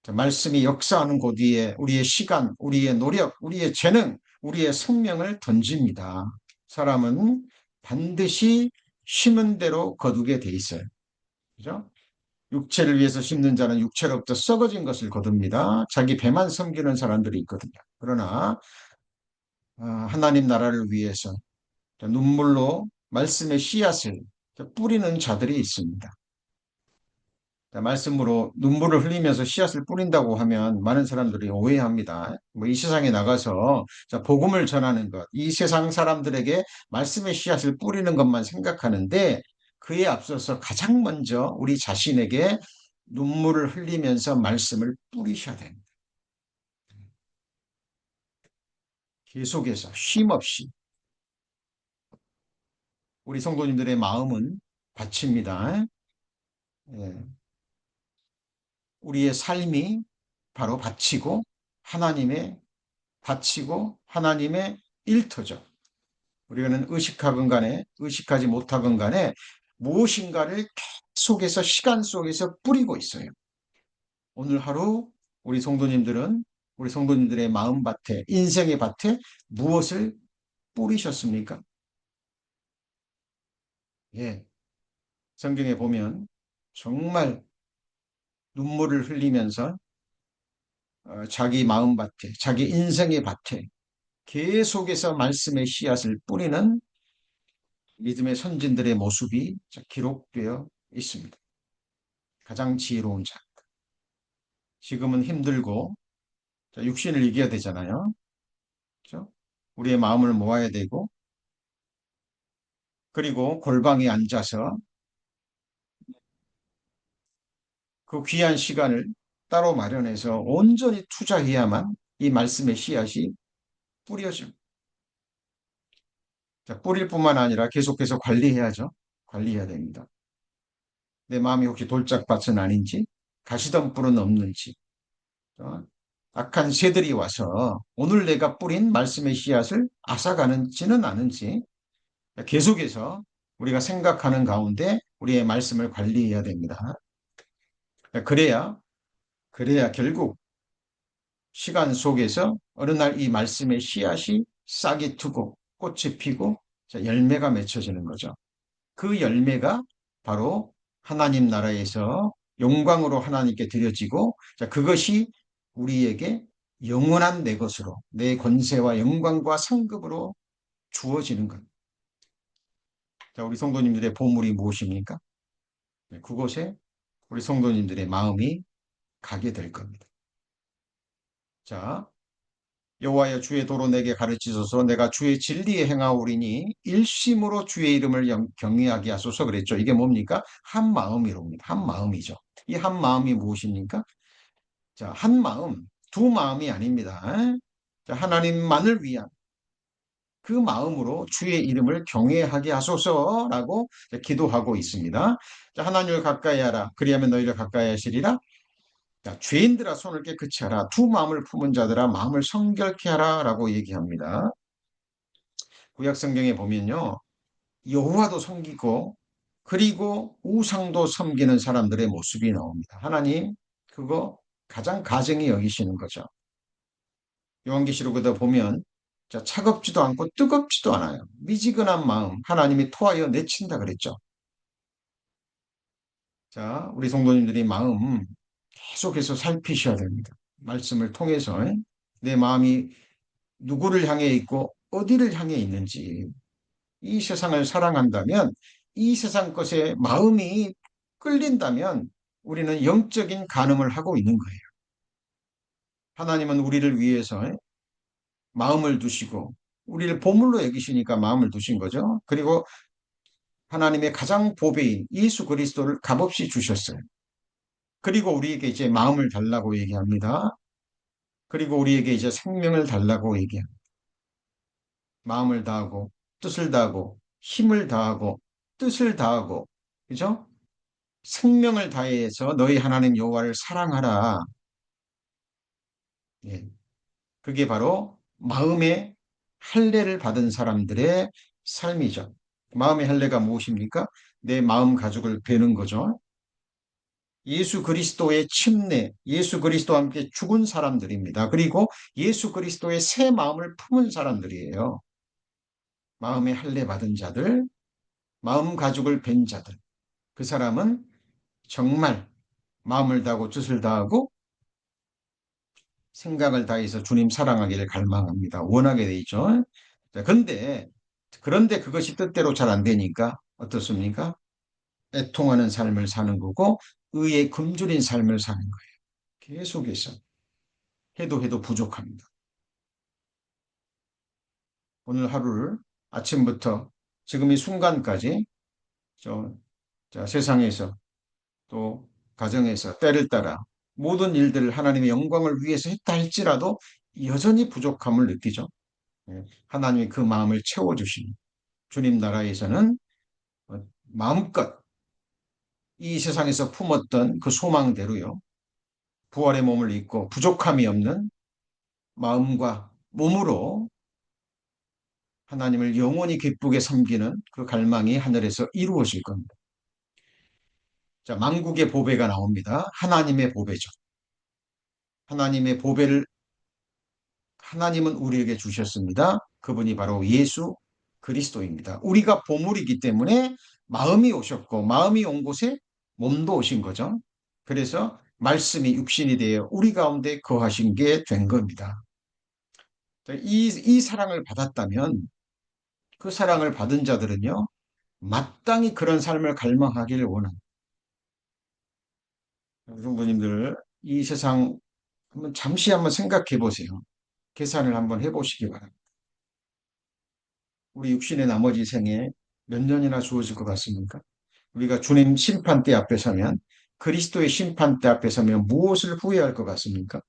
자, 말씀이 역사하는 곳 위에 우리의 시간, 우리의 노력, 우리의 재능, 우리의 생명을 던집니다. 사람은 반드시 심은 대로 거두게 돼 있어요. 그죠? 육체를 위해서 심는 자는 육체로부터 썩어진 것을 거둡니다. 자기 배만 섬기는 사람들이 있거든요. 그러나 하나님 나라를 위해서 눈물로 말씀의 씨앗을 뿌리는 자들이 있습니다. 말씀으로 눈물을 흘리면서 씨앗을 뿌린다고 하면 많은 사람들이 오해합니다. 뭐 이 세상에 나가서 복음을 전하는 것, 이 세상 사람들에게 말씀의 씨앗을 뿌리는 것만 생각하는데 그에 앞서서 가장 먼저 우리 자신에게 눈물을 흘리면서 말씀을 뿌리셔야 됩니다. 계속해서 쉼 없이 우리 성도님들의 마음은 바칩니다. 예, 우리의 삶이 바로 바치고 하나님의 일터죠. 우리는 의식하건 간에 의식하지 못하건 간에 무엇인가를 계속해서 시간 속에서 뿌리고 있어요. 오늘 하루 우리 성도님들의 마음밭에 인생의 밭에 무엇을 뿌리셨습니까? 예, 성경에 보면 정말 눈물을 흘리면서 자기 마음밭에 자기 인생의 밭에 계속해서 말씀의 씨앗을 뿌리는 믿음의 선진들의 모습이 기록되어 있습니다. 가장 지혜로운 자. 지금은 힘들고 육신을 이겨야 되잖아요. 그렇죠? 우리의 마음을 모아야 되고 그리고 골방에 앉아서 그 귀한 시간을 따로 마련해서 온전히 투자해야만 이 말씀의 씨앗이 뿌려져. 뿌릴 뿐만 아니라 계속해서 관리해야죠. 관리해야 됩니다. 내 마음이 혹시 돌짝밭은 아닌지, 가시덤불은 없는지, 악한 새들이 와서 오늘 내가 뿌린 말씀의 씨앗을 앗아가는지는 않은지 계속해서 우리가 생각하는 가운데 우리의 말씀을 관리해야 됩니다. 그래야, 그래야 결국 시간 속에서 어느 날 이 말씀의 씨앗이 싹이 트고 꽃이 피고 열매가 맺혀지는 거죠. 그 열매가 바로 하나님 나라에서 영광으로 하나님께 드려지고 그것이 우리에게 영원한 내 것으로 내 권세와 영광과 상급으로 주어지는 것. 자, 우리 성도님들의 보물이 무엇입니까? 네, 그곳에 우리 성도님들의 마음이 가게 될 겁니다. 자, 여호와여 주의 도로 내게 가르치소서 내가 주의 진리에 행하오리니 일심으로 주의 이름을 경외하게 하소서 그랬죠. 이게 뭡니까? 한 마음이로입니다. 한 마음이죠. 이 한 마음이 무엇입니까? 자, 한 마음, 두 마음이 아닙니다. 자, 하나님만을 위한 그 마음으로 주의 이름을 경외하게 하소서라고 기도하고 있습니다. 자, 하나님을 가까이 하라. 그리하면 너희를 가까이 하시리라. 자, 죄인들아 손을 깨끗이 하라. 두 마음을 품은 자들아 마음을 성결케 하라 라고 얘기합니다. 구약 성경에 보면요. 여호와도 섬기고 그리고 우상도 섬기는 사람들의 모습이 나옵니다. 하나님 그거 가장 가증히 여기시는 거죠. 요한계시록에도 보면 자, 차갑지도 않고 뜨겁지도 않아요. 미지근한 마음 하나님이 토하여 내친다 그랬죠. 자, 우리 성도님들이 마음 계속해서 살피셔야 됩니다. 말씀을 통해서 내 마음이 누구를 향해 있고 어디를 향해 있는지 이 세상을 사랑한다면 이 세상 것에 마음이 끌린다면 우리는 영적인 간음을 하고 있는 거예요. 하나님은 우리를 위해서 마음을 두시고 우리를 보물로 여기시니까 마음을 두신 거죠. 그리고 하나님의 가장 보배인 예수 그리스도를 값없이 주셨어요. 그리고 우리에게 이제 마음을 달라고 얘기합니다. 그리고 우리에게 이제 생명을 달라고 얘기합니다. 마음을 다하고 뜻을 다하고 힘을 다하고 뜻을 다하고 그죠? 생명을 다해서 너희 하나님 여호와를 사랑하라. 예. 그게 바로 마음의 할례를 받은 사람들의 삶이죠. 마음의 할례가 무엇입니까? 내 마음 가죽을 베는 거죠. 예수 그리스도의 침례, 예수 그리스도와 함께 죽은 사람들입니다. 그리고 예수 그리스도의 새 마음을 품은 사람들이에요. 마음의 할례 받은 자들, 마음 가죽을 벤 자들. 그 사람은 정말 마음을 다하고 뜻을 다하고 생각을 다해서 주님 사랑하기를 갈망합니다. 원하게 돼 있죠. 자, 그런데 그것이 뜻대로 잘 안 되니까 어떻습니까? 애통하는 삶을 사는 거고 의에 굶주린 삶을 사는 거예요. 계속해서 해도 부족합니다. 오늘 하루를 아침부터 지금 이 순간까지 저, 자, 세상에서 또 가정에서 때를 따라 모든 일들을 하나님의 영광을 위해서 했다 할지라도 여전히 부족함을 느끼죠. 예, 하나님이 그 마음을 채워주시니 주님 나라에서는 마음껏 이 세상에서 품었던 그 소망대로요. 부활의 몸을 입고 부족함이 없는 마음과 몸으로 하나님을 영원히 기쁘게 섬기는 그 갈망이 하늘에서 이루어질 겁니다. 자, 만국의 보배가 나옵니다. 하나님의 보배죠. 하나님의 보배를 하나님은 우리에게 주셨습니다. 그분이 바로 예수 그리스도입니다. 우리가 보물이기 때문에 마음이 오셨고 마음이 온 곳에 몸도 오신 거죠. 그래서 말씀이 육신이 되어 우리 가운데 거하신 게 된 겁니다. 이 사랑을 받았다면 그 사랑을 받은 자들은요, 마땅히 그런 삶을 갈망하기를 원합니다. 성도님들, 이 세상 잠시 한번 생각해 보세요. 계산을 한번 해보시기 바랍니다. 우리 육신의 나머지 생에 몇 년이나 주어질 것 같습니까? 우리가 주님 심판대 앞에 서면, 그리스도의 심판대 앞에 서면 무엇을 후회할 것 같습니까?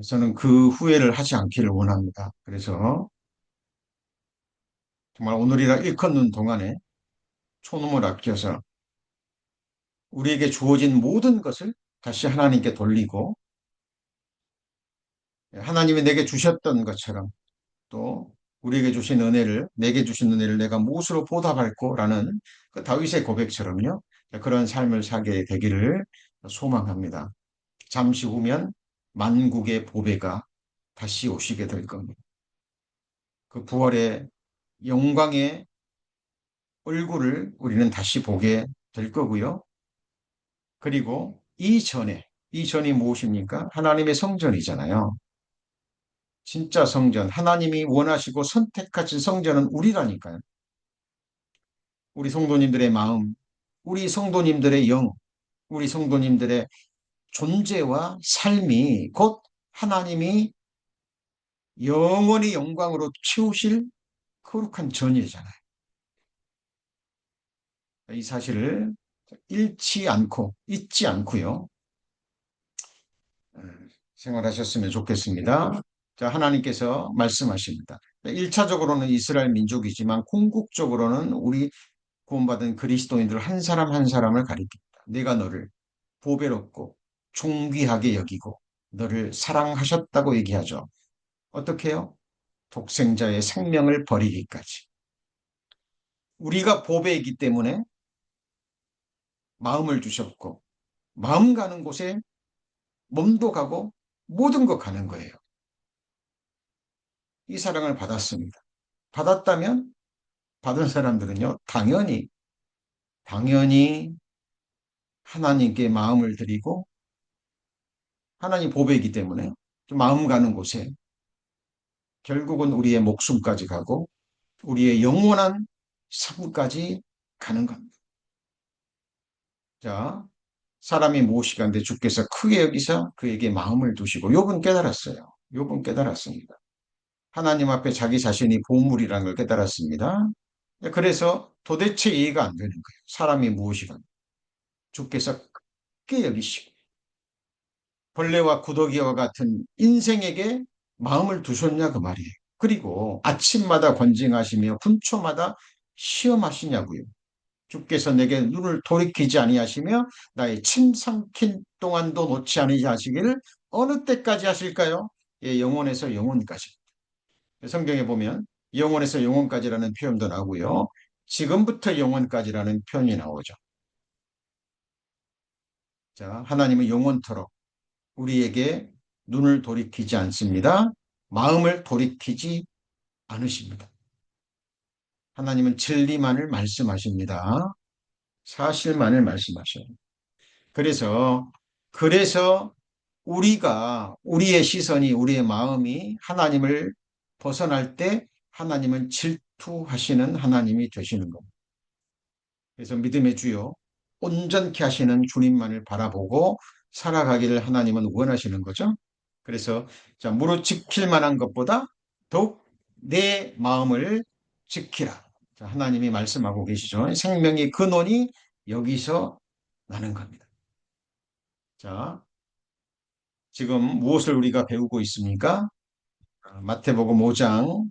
저는 그 후회를 하지 않기를 원합니다. 그래서 정말 오늘이라 일컫는 동안에 초놈을 아껴서 우리에게 주어진 모든 것을 다시 하나님께 돌리고 하나님이 내게 주셨던 것처럼 또 우리에게 주신 은혜를 내게 주신 은혜를 내가 무엇으로 보답할꼬라는 그 다윗의 고백처럼요. 그런 삶을 살게 되기를 소망합니다. 잠시 후면 만국의 보배가 다시 오시게 될 겁니다. 그 부활의 영광의 얼굴을 우리는 다시 보게 될 거고요. 그리고 이전이 무엇입니까? 하나님의 성전이잖아요. 진짜 성전, 하나님이 원하시고 선택하신 성전은 우리라니까요. 우리 성도님들의 마음, 우리 성도님들의 영, 우리 성도님들의 존재와 삶이 곧 하나님이 영원히 영광으로 채우실 거룩한 전이잖아요. 이 사실을 잊지 않고요. 어, 생활하셨으면 좋겠습니다. 자, 하나님께서 말씀하십니다. 1차적으로는 이스라엘 민족이지만 궁극적으로는 우리 구원받은 그리스도인들 한 사람 한 사람을 가리킵니다. 내가 너를 보배롭고 존귀하게 여기고 너를 사랑하셨다고 얘기하죠. 어떻게 해요? 독생자의 생명을 버리기까지. 우리가 보배이기 때문에 마음을 주셨고 마음 가는 곳에 몸도 가고 모든 것 가는 거예요. 이 사랑을 받았습니다. 받았다면 받은 사람들은요, 당연히 하나님께 마음을 드리고 하나님 보배이기 때문에 마음 가는 곳에 결국은 우리의 목숨까지 가고 우리의 영원한 삶까지 가는 겁니다. 자, 사람이 무엇이간데 주께서 크게 여기서 그에게 마음을 두시고 욥은 깨달았어요. 욥은 깨달았습니다. 하나님 앞에 자기 자신이 보물이라는 걸 깨달았습니다. 그래서 도대체 이해가 안 되는 거예요. 사람이 무엇이간 주께서 크게 여기시고 벌레와 구더기와 같은 인생에게 마음을 두셨냐 그 말이에요. 그리고 아침마다 권징하시며 분초마다 시험하시냐고요. 주께서 내게 눈을 돌이키지 아니하시며 나의 침 삼킨 동안도 놓지 아니하시기를 어느 때까지 하실까요? 예, 영원에서 영원까지. 성경에 보면 영원에서 영원까지라는 표현도 나오고요. 지금부터 영원까지라는 표현이 나오죠. 자, 하나님은 영원토록 우리에게 눈을 돌이키지 않습니다. 마음을 돌이키지 않으십니다. 하나님은 진리만을 말씀하십니다. 사실만을 말씀하셔요. 그래서 우리의 시선이, 우리의 마음이 하나님을 벗어날 때 하나님은 질투하시는 하나님이 되시는 겁니다. 그래서 믿음의 주요, 온전케 하시는 주님만을 바라보고 살아가기를 하나님은 원하시는 거죠. 그래서 자, 무릇 지킬 만한 것보다 더욱 내 마음을 지키라. 자, 하나님이 말씀하고 계시죠. 생명의 근원이 여기서 나는 겁니다. 자, 지금 무엇을 우리가 배우고 있습니까? 마태복음 5장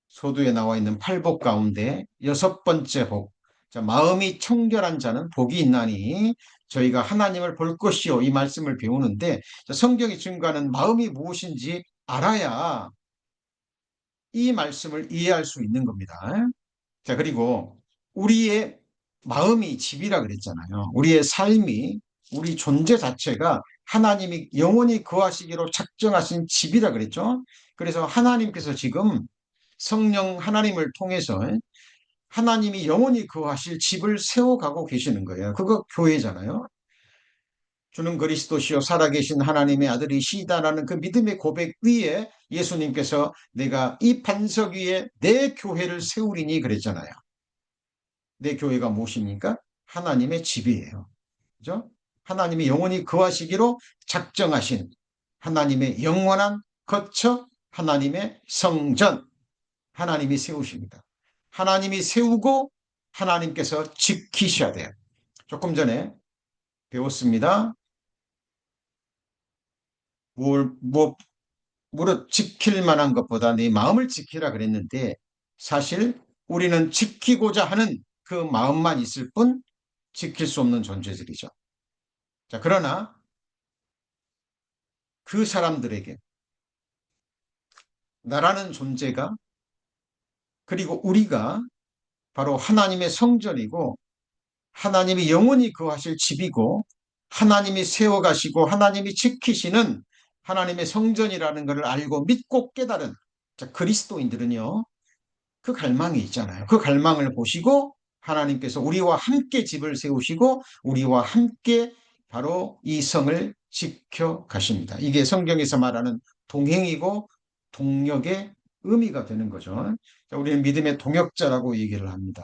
소두에 나와 있는 팔복 가운데 여섯 번째 복. 자, 마음이 청결한 자는 복이 있나니 저희가 하나님을 볼 것이요. 이 말씀을 배우는데 자, 성경이 증거하는 마음이 무엇인지 알아야 이 말씀을 이해할 수 있는 겁니다. 자, 그리고 우리의 마음이 집이라 그랬잖아요. 우리의 삶이, 우리 존재 자체가 하나님이 영원히 거하시기로 작정하신 집이라 그랬죠. 그래서 하나님께서 지금 성령 하나님을 통해서 하나님이 영원히 거하실 집을 세워가고 계시는 거예요. 그거 교회잖아요. 주는 그리스도시요 살아계신 하나님의 아들이시다라는 그 믿음의 고백 위에 예수님께서 내가 이 반석 위에 내 교회를 세우리니 그랬잖아요. 내 교회가 무엇입니까? 하나님의 집이에요. 그죠? 하나님이 영원히 거하시기로 작정하신 하나님의 영원한 거처, 하나님의 성전, 하나님이 세우십니다. 하나님이 세우고 하나님께서 지키셔야 돼요. 조금 전에 배웠습니다. 뭐, 무릇 지킬 만한 것보다 네 마음을 지키라 그랬는데 사실 우리는 지키고자 하는 그 마음만 있을 뿐 지킬 수 없는 존재들이죠. 자, 그러나 그 사람들에게 나라는 존재가 그리고 우리가 바로 하나님의 성전이고 하나님이 영원히 거하실 집이고 하나님이 세워가시고 하나님이 지키시는 하나님의 성전이라는 것을 알고 믿고 깨달은 자, 그리스도인들은요. 그 갈망이 있잖아요. 그 갈망을 보시고 하나님께서 우리와 함께 집을 세우시고 우리와 함께 바로 이 성을 지켜 가십니다. 이게 성경에서 말하는 동행이고 동역의 의미가 되는 거죠. 자, 우리는 믿음의 동역자라고 얘기를 합니다.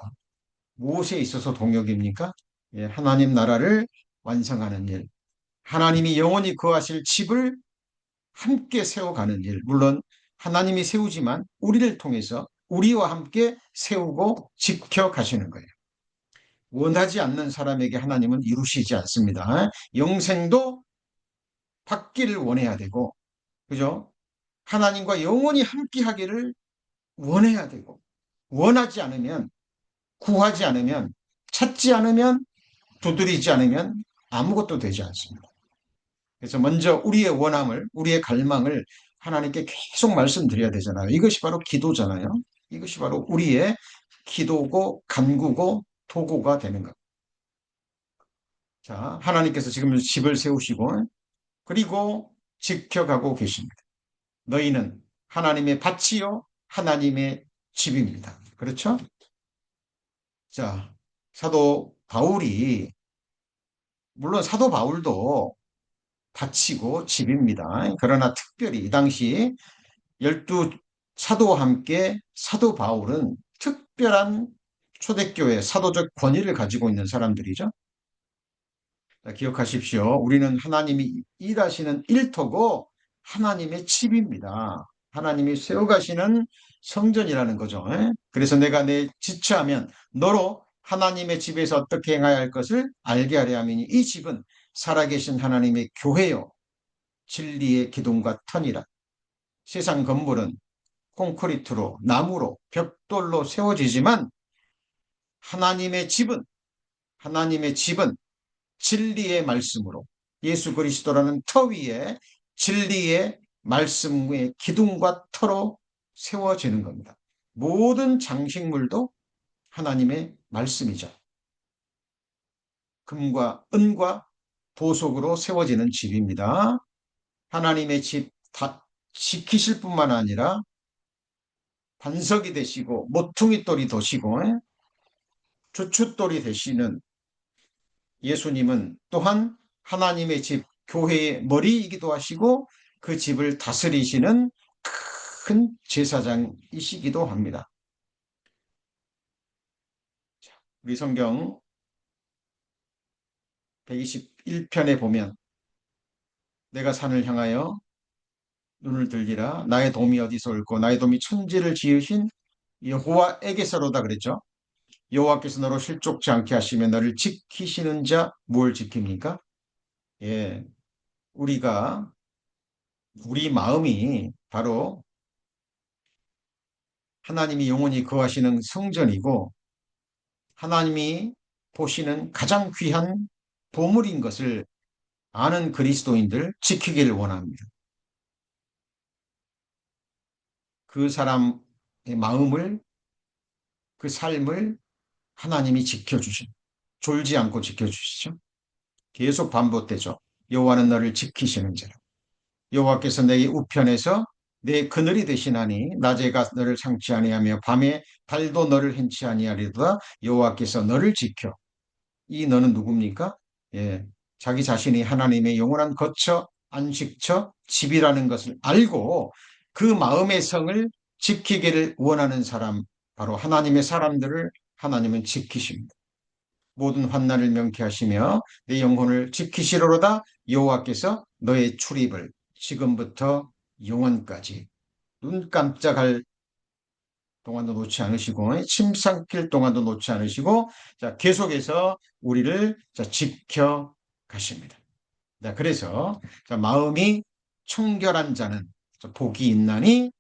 무엇에 있어서 동역입니까? 예, 하나님 나라를 완성하는 일. 하나님이 영원히 거하실 집을 함께 세워가는 일. 물론 하나님이 세우지만 우리를 통해서 우리와 함께 세우고 지켜가시는 거예요. 원하지 않는 사람에게 하나님은 이루시지 않습니다. 영생도 받기를 원해야 되고, 그죠? 하나님과 영원히 함께 하기를 원해야 되고, 원하지 않으면, 구하지 않으면, 찾지 않으면, 두드리지 않으면 아무것도 되지 않습니다. 그래서 먼저 우리의 원함을, 우리의 갈망을 하나님께 계속 말씀드려야 되잖아요. 이것이 바로 기도잖아요. 이것이 바로 우리의 기도고 간구고 도구가 되는 것. 자, 하나님께서 지금 집을 세우시고 그리고 지켜가고 계십니다. 너희는 하나님의 밭이요 하나님의 집입니다. 그렇죠? 자, 사도 바울이 물론 사도 바울도 밭이고 집입니다. 그러나 특별히 이 당시 12 사도와 함께 사도 바울은 특별한 초대교회 사도적 권위를 가지고 있는 사람들이죠. 자, 기억하십시오. 우리는 하나님이 일하시는 일터고 하나님의 집입니다. 하나님이 세워가시는 성전이라는 거죠. 그래서 내가 내 지체하면 너로 하나님의 집에서 어떻게 행해야 할 것을 알게 하려 함이니 이 집은 살아계신 하나님의 교회요. 진리의 기둥과 터니라. 세상 건물은 콘크리트로, 나무로, 벽돌로 세워지지만 하나님의 집은 하나님의 집은 진리의 말씀으로 예수 그리스도라는 터 위에 진리의 말씀의 기둥과 터로 세워지는 겁니다. 모든 장식물도 하나님의 말씀이죠. 금과 은과 보석으로 세워지는 집입니다. 하나님의 집 다 지키실 뿐만 아니라 반석이 되시고 모퉁이 돌이 되시고 주춧돌이 되시는 예수님은 또한 하나님의 집 교회의 머리이기도 하시고 그 집을 다스리시는 큰 제사장이시기도 합니다. 우리 성경 121편에 보면 내가 산을 향하여 눈을 들리라 나의 도움이 어디서 올고 나의 도움이 천지를 지으신 여호와에게서로다 그랬죠. 여호와께서 너로 실족지 않게 하시며 너를 지키시는 자 뭘 지킵니까? 예, 우리가 우리 마음이 바로 하나님이 영원히 거하시는 성전이고 하나님이 보시는 가장 귀한 보물인 것을 아는 그리스도인들 지키기를 원합니다. 그 사람의 마음을 그 삶을 하나님이 지켜주신 졸지 않고 지켜주시죠. 계속 반복되죠. 여호와는 너를 지키시는 자라. 여호와께서 내게 우편에서 내 그늘이 되시나니 낮에가 너를 상치 아니하며 밤에 달도 너를 행치 아니하리로다. 여호와께서 너를 지켜. 이 너는 누굽니까? 예, 자기 자신이 하나님의 영원한 거처, 안식처, 집이라는 것을 알고 그 마음의 성을 지키기를 원하는 사람, 바로 하나님의 사람들을 하나님은 지키십니다. 모든 환난을 명쾌하시며 내 영혼을 지키시로로다. 여호와께서 너의 출입을 지금부터 영원까지 눈 깜짝할 동안도 놓지 않으시고 침 삼킬 동안도 놓지 않으시고 자 계속해서 우리를 자 지켜 가십니다. 자 그래서 자 마음이 청결한 자는 자, 복이 있나니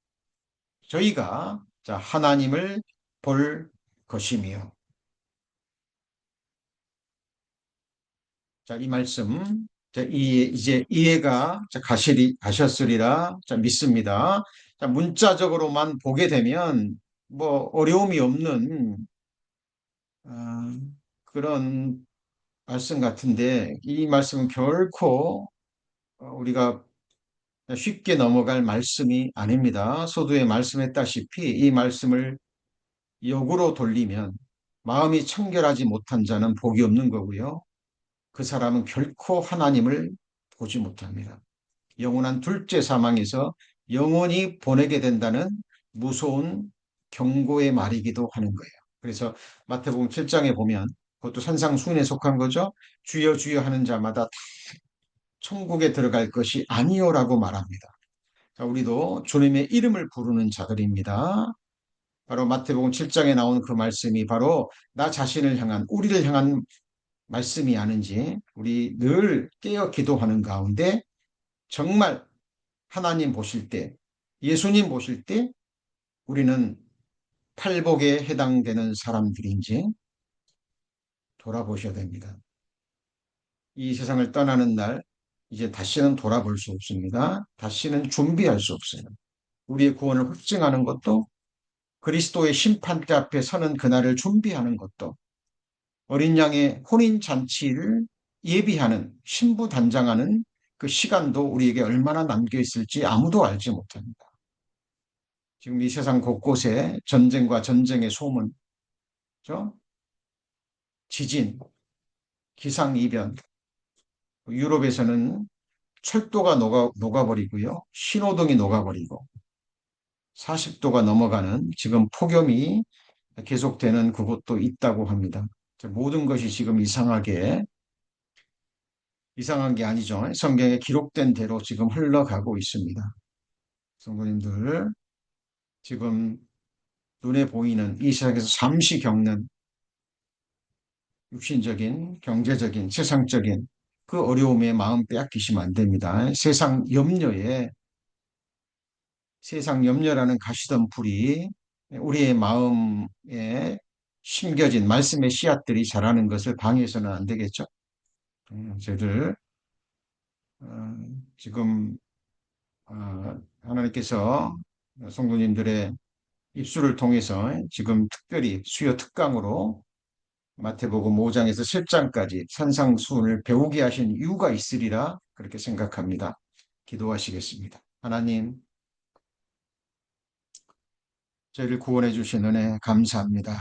저희가 자 하나님을 볼 것이며 자 이 말씀 자, 이제 이해가 자, 가셨으리라 자, 믿습니다. 자, 문자적으로만 보게 되면 뭐 어려움이 없는 아, 그런 말씀 같은데 이 말씀은 결코 우리가 쉽게 넘어갈 말씀이 아닙니다. 소두에 말씀했다시피 이 말씀을 역으로 돌리면 마음이 청결하지 못한 자는 복이 없는 거고요. 그 사람은 결코 하나님을 보지 못합니다. 영원한 둘째 사망에서 영원히 보내게 된다는 무서운 경고의 말이기도 하는 거예요. 그래서 마태복음 7장에 보면 그것도 산상수훈에 속한 거죠. 주여 주여 하는 자마다 다 천국에 들어갈 것이 아니요라고 말합니다. 자, 우리도 주님의 이름을 부르는 자들입니다. 바로 마태복음 7장에 나온 그 말씀이 바로 나 자신을 향한 우리를 향한 말씀이 아닌지 우리 늘 깨어 기도하는 가운데 정말 하나님 보실 때 예수님 보실 때 우리는 팔복에 해당되는 사람들인지 돌아보셔야 됩니다. 이 세상을 떠나는 날 이제 다시는 돌아볼 수 없습니다. 다시는 준비할 수 없어요. 우리의 구원을 확증하는 것도 그리스도의 심판대 앞에 서는 그날을 준비하는 것도 어린 양의 혼인 잔치를 예비하는 신부 단장하는 그 시간도 우리에게 얼마나 남겨 있을지 아무도 알지 못합니다. 지금 이 세상 곳곳에 전쟁과 전쟁의 소문, 그렇죠? 지진, 기상이변, 유럽에서는 철도가 녹아버리고요. 신호등이 녹아버리고 40도가 넘어가는 지금 폭염이 계속되는 그곳도 있다고 합니다. 모든 것이 지금 이상한 게 아니죠. 성경에 기록된 대로 지금 흘러가고 있습니다. 성도님들, 지금 눈에 보이는 이 세상에서 잠시 겪는 육신적인, 경제적인, 세상적인 그 어려움에 마음 빼앗기시면 안 됩니다. 세상 염려라는 가시덤불이 우리의 마음에 심겨진 말씀의 씨앗들이 자라는 것을 방해해서는 안 되겠죠. 저희들 지금 하나님께서 성도님들의 입술을 통해서 지금 특별히 수요 특강으로 마태복음 5장에서 7장까지 산상수훈을 배우게 하신 이유가 있으리라 그렇게 생각합니다. 기도하시겠습니다. 하나님, 저희를 구원해 주신 은혜 감사합니다.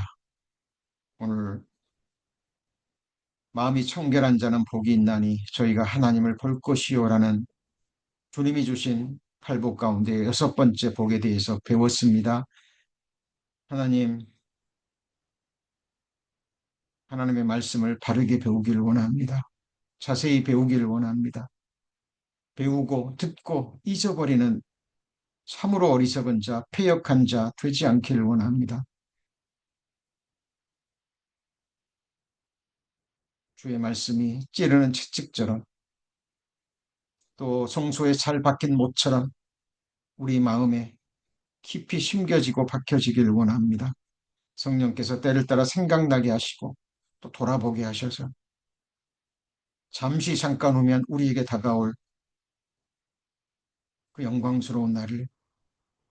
오늘 마음이 청결한 자는 복이 있나니 저희가 하나님을 볼 것이요라는 주님이 주신 팔복 가운데 여섯 번째 복에 대해서 배웠습니다. 하나님, 하나님의 말씀을 바르게 배우기를 원합니다. 자세히 배우기를 원합니다. 배우고 듣고 잊어버리는 참으로 어리석은 자, 패역한 자 되지 않기를 원합니다. 주의 말씀이 찌르는 채찍처럼 또 성소에 잘 박힌 못처럼 우리 마음에 깊이 심겨지고 박혀지기를 원합니다. 성령께서 때를 따라 생각나게 하시고 또 돌아보게 하셔서 잠시 잠깐 후면 우리에게 다가올 그 영광스러운 날을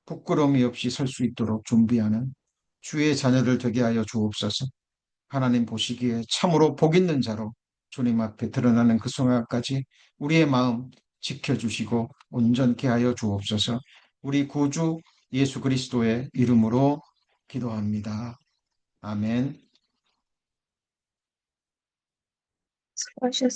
부끄러움이 없이 설 수 있도록 준비하는 주의 자녀들 되게 하여 주옵소서. 하나님 보시기에 참으로 복 있는 자로 주님 앞에 드러나는 그 순간까지 우리의 마음 지켜주시고 온전케 하여 주옵소서. 우리 구주 예수 그리스도의 이름으로 기도합니다. 아멘. 수고하셨습니다.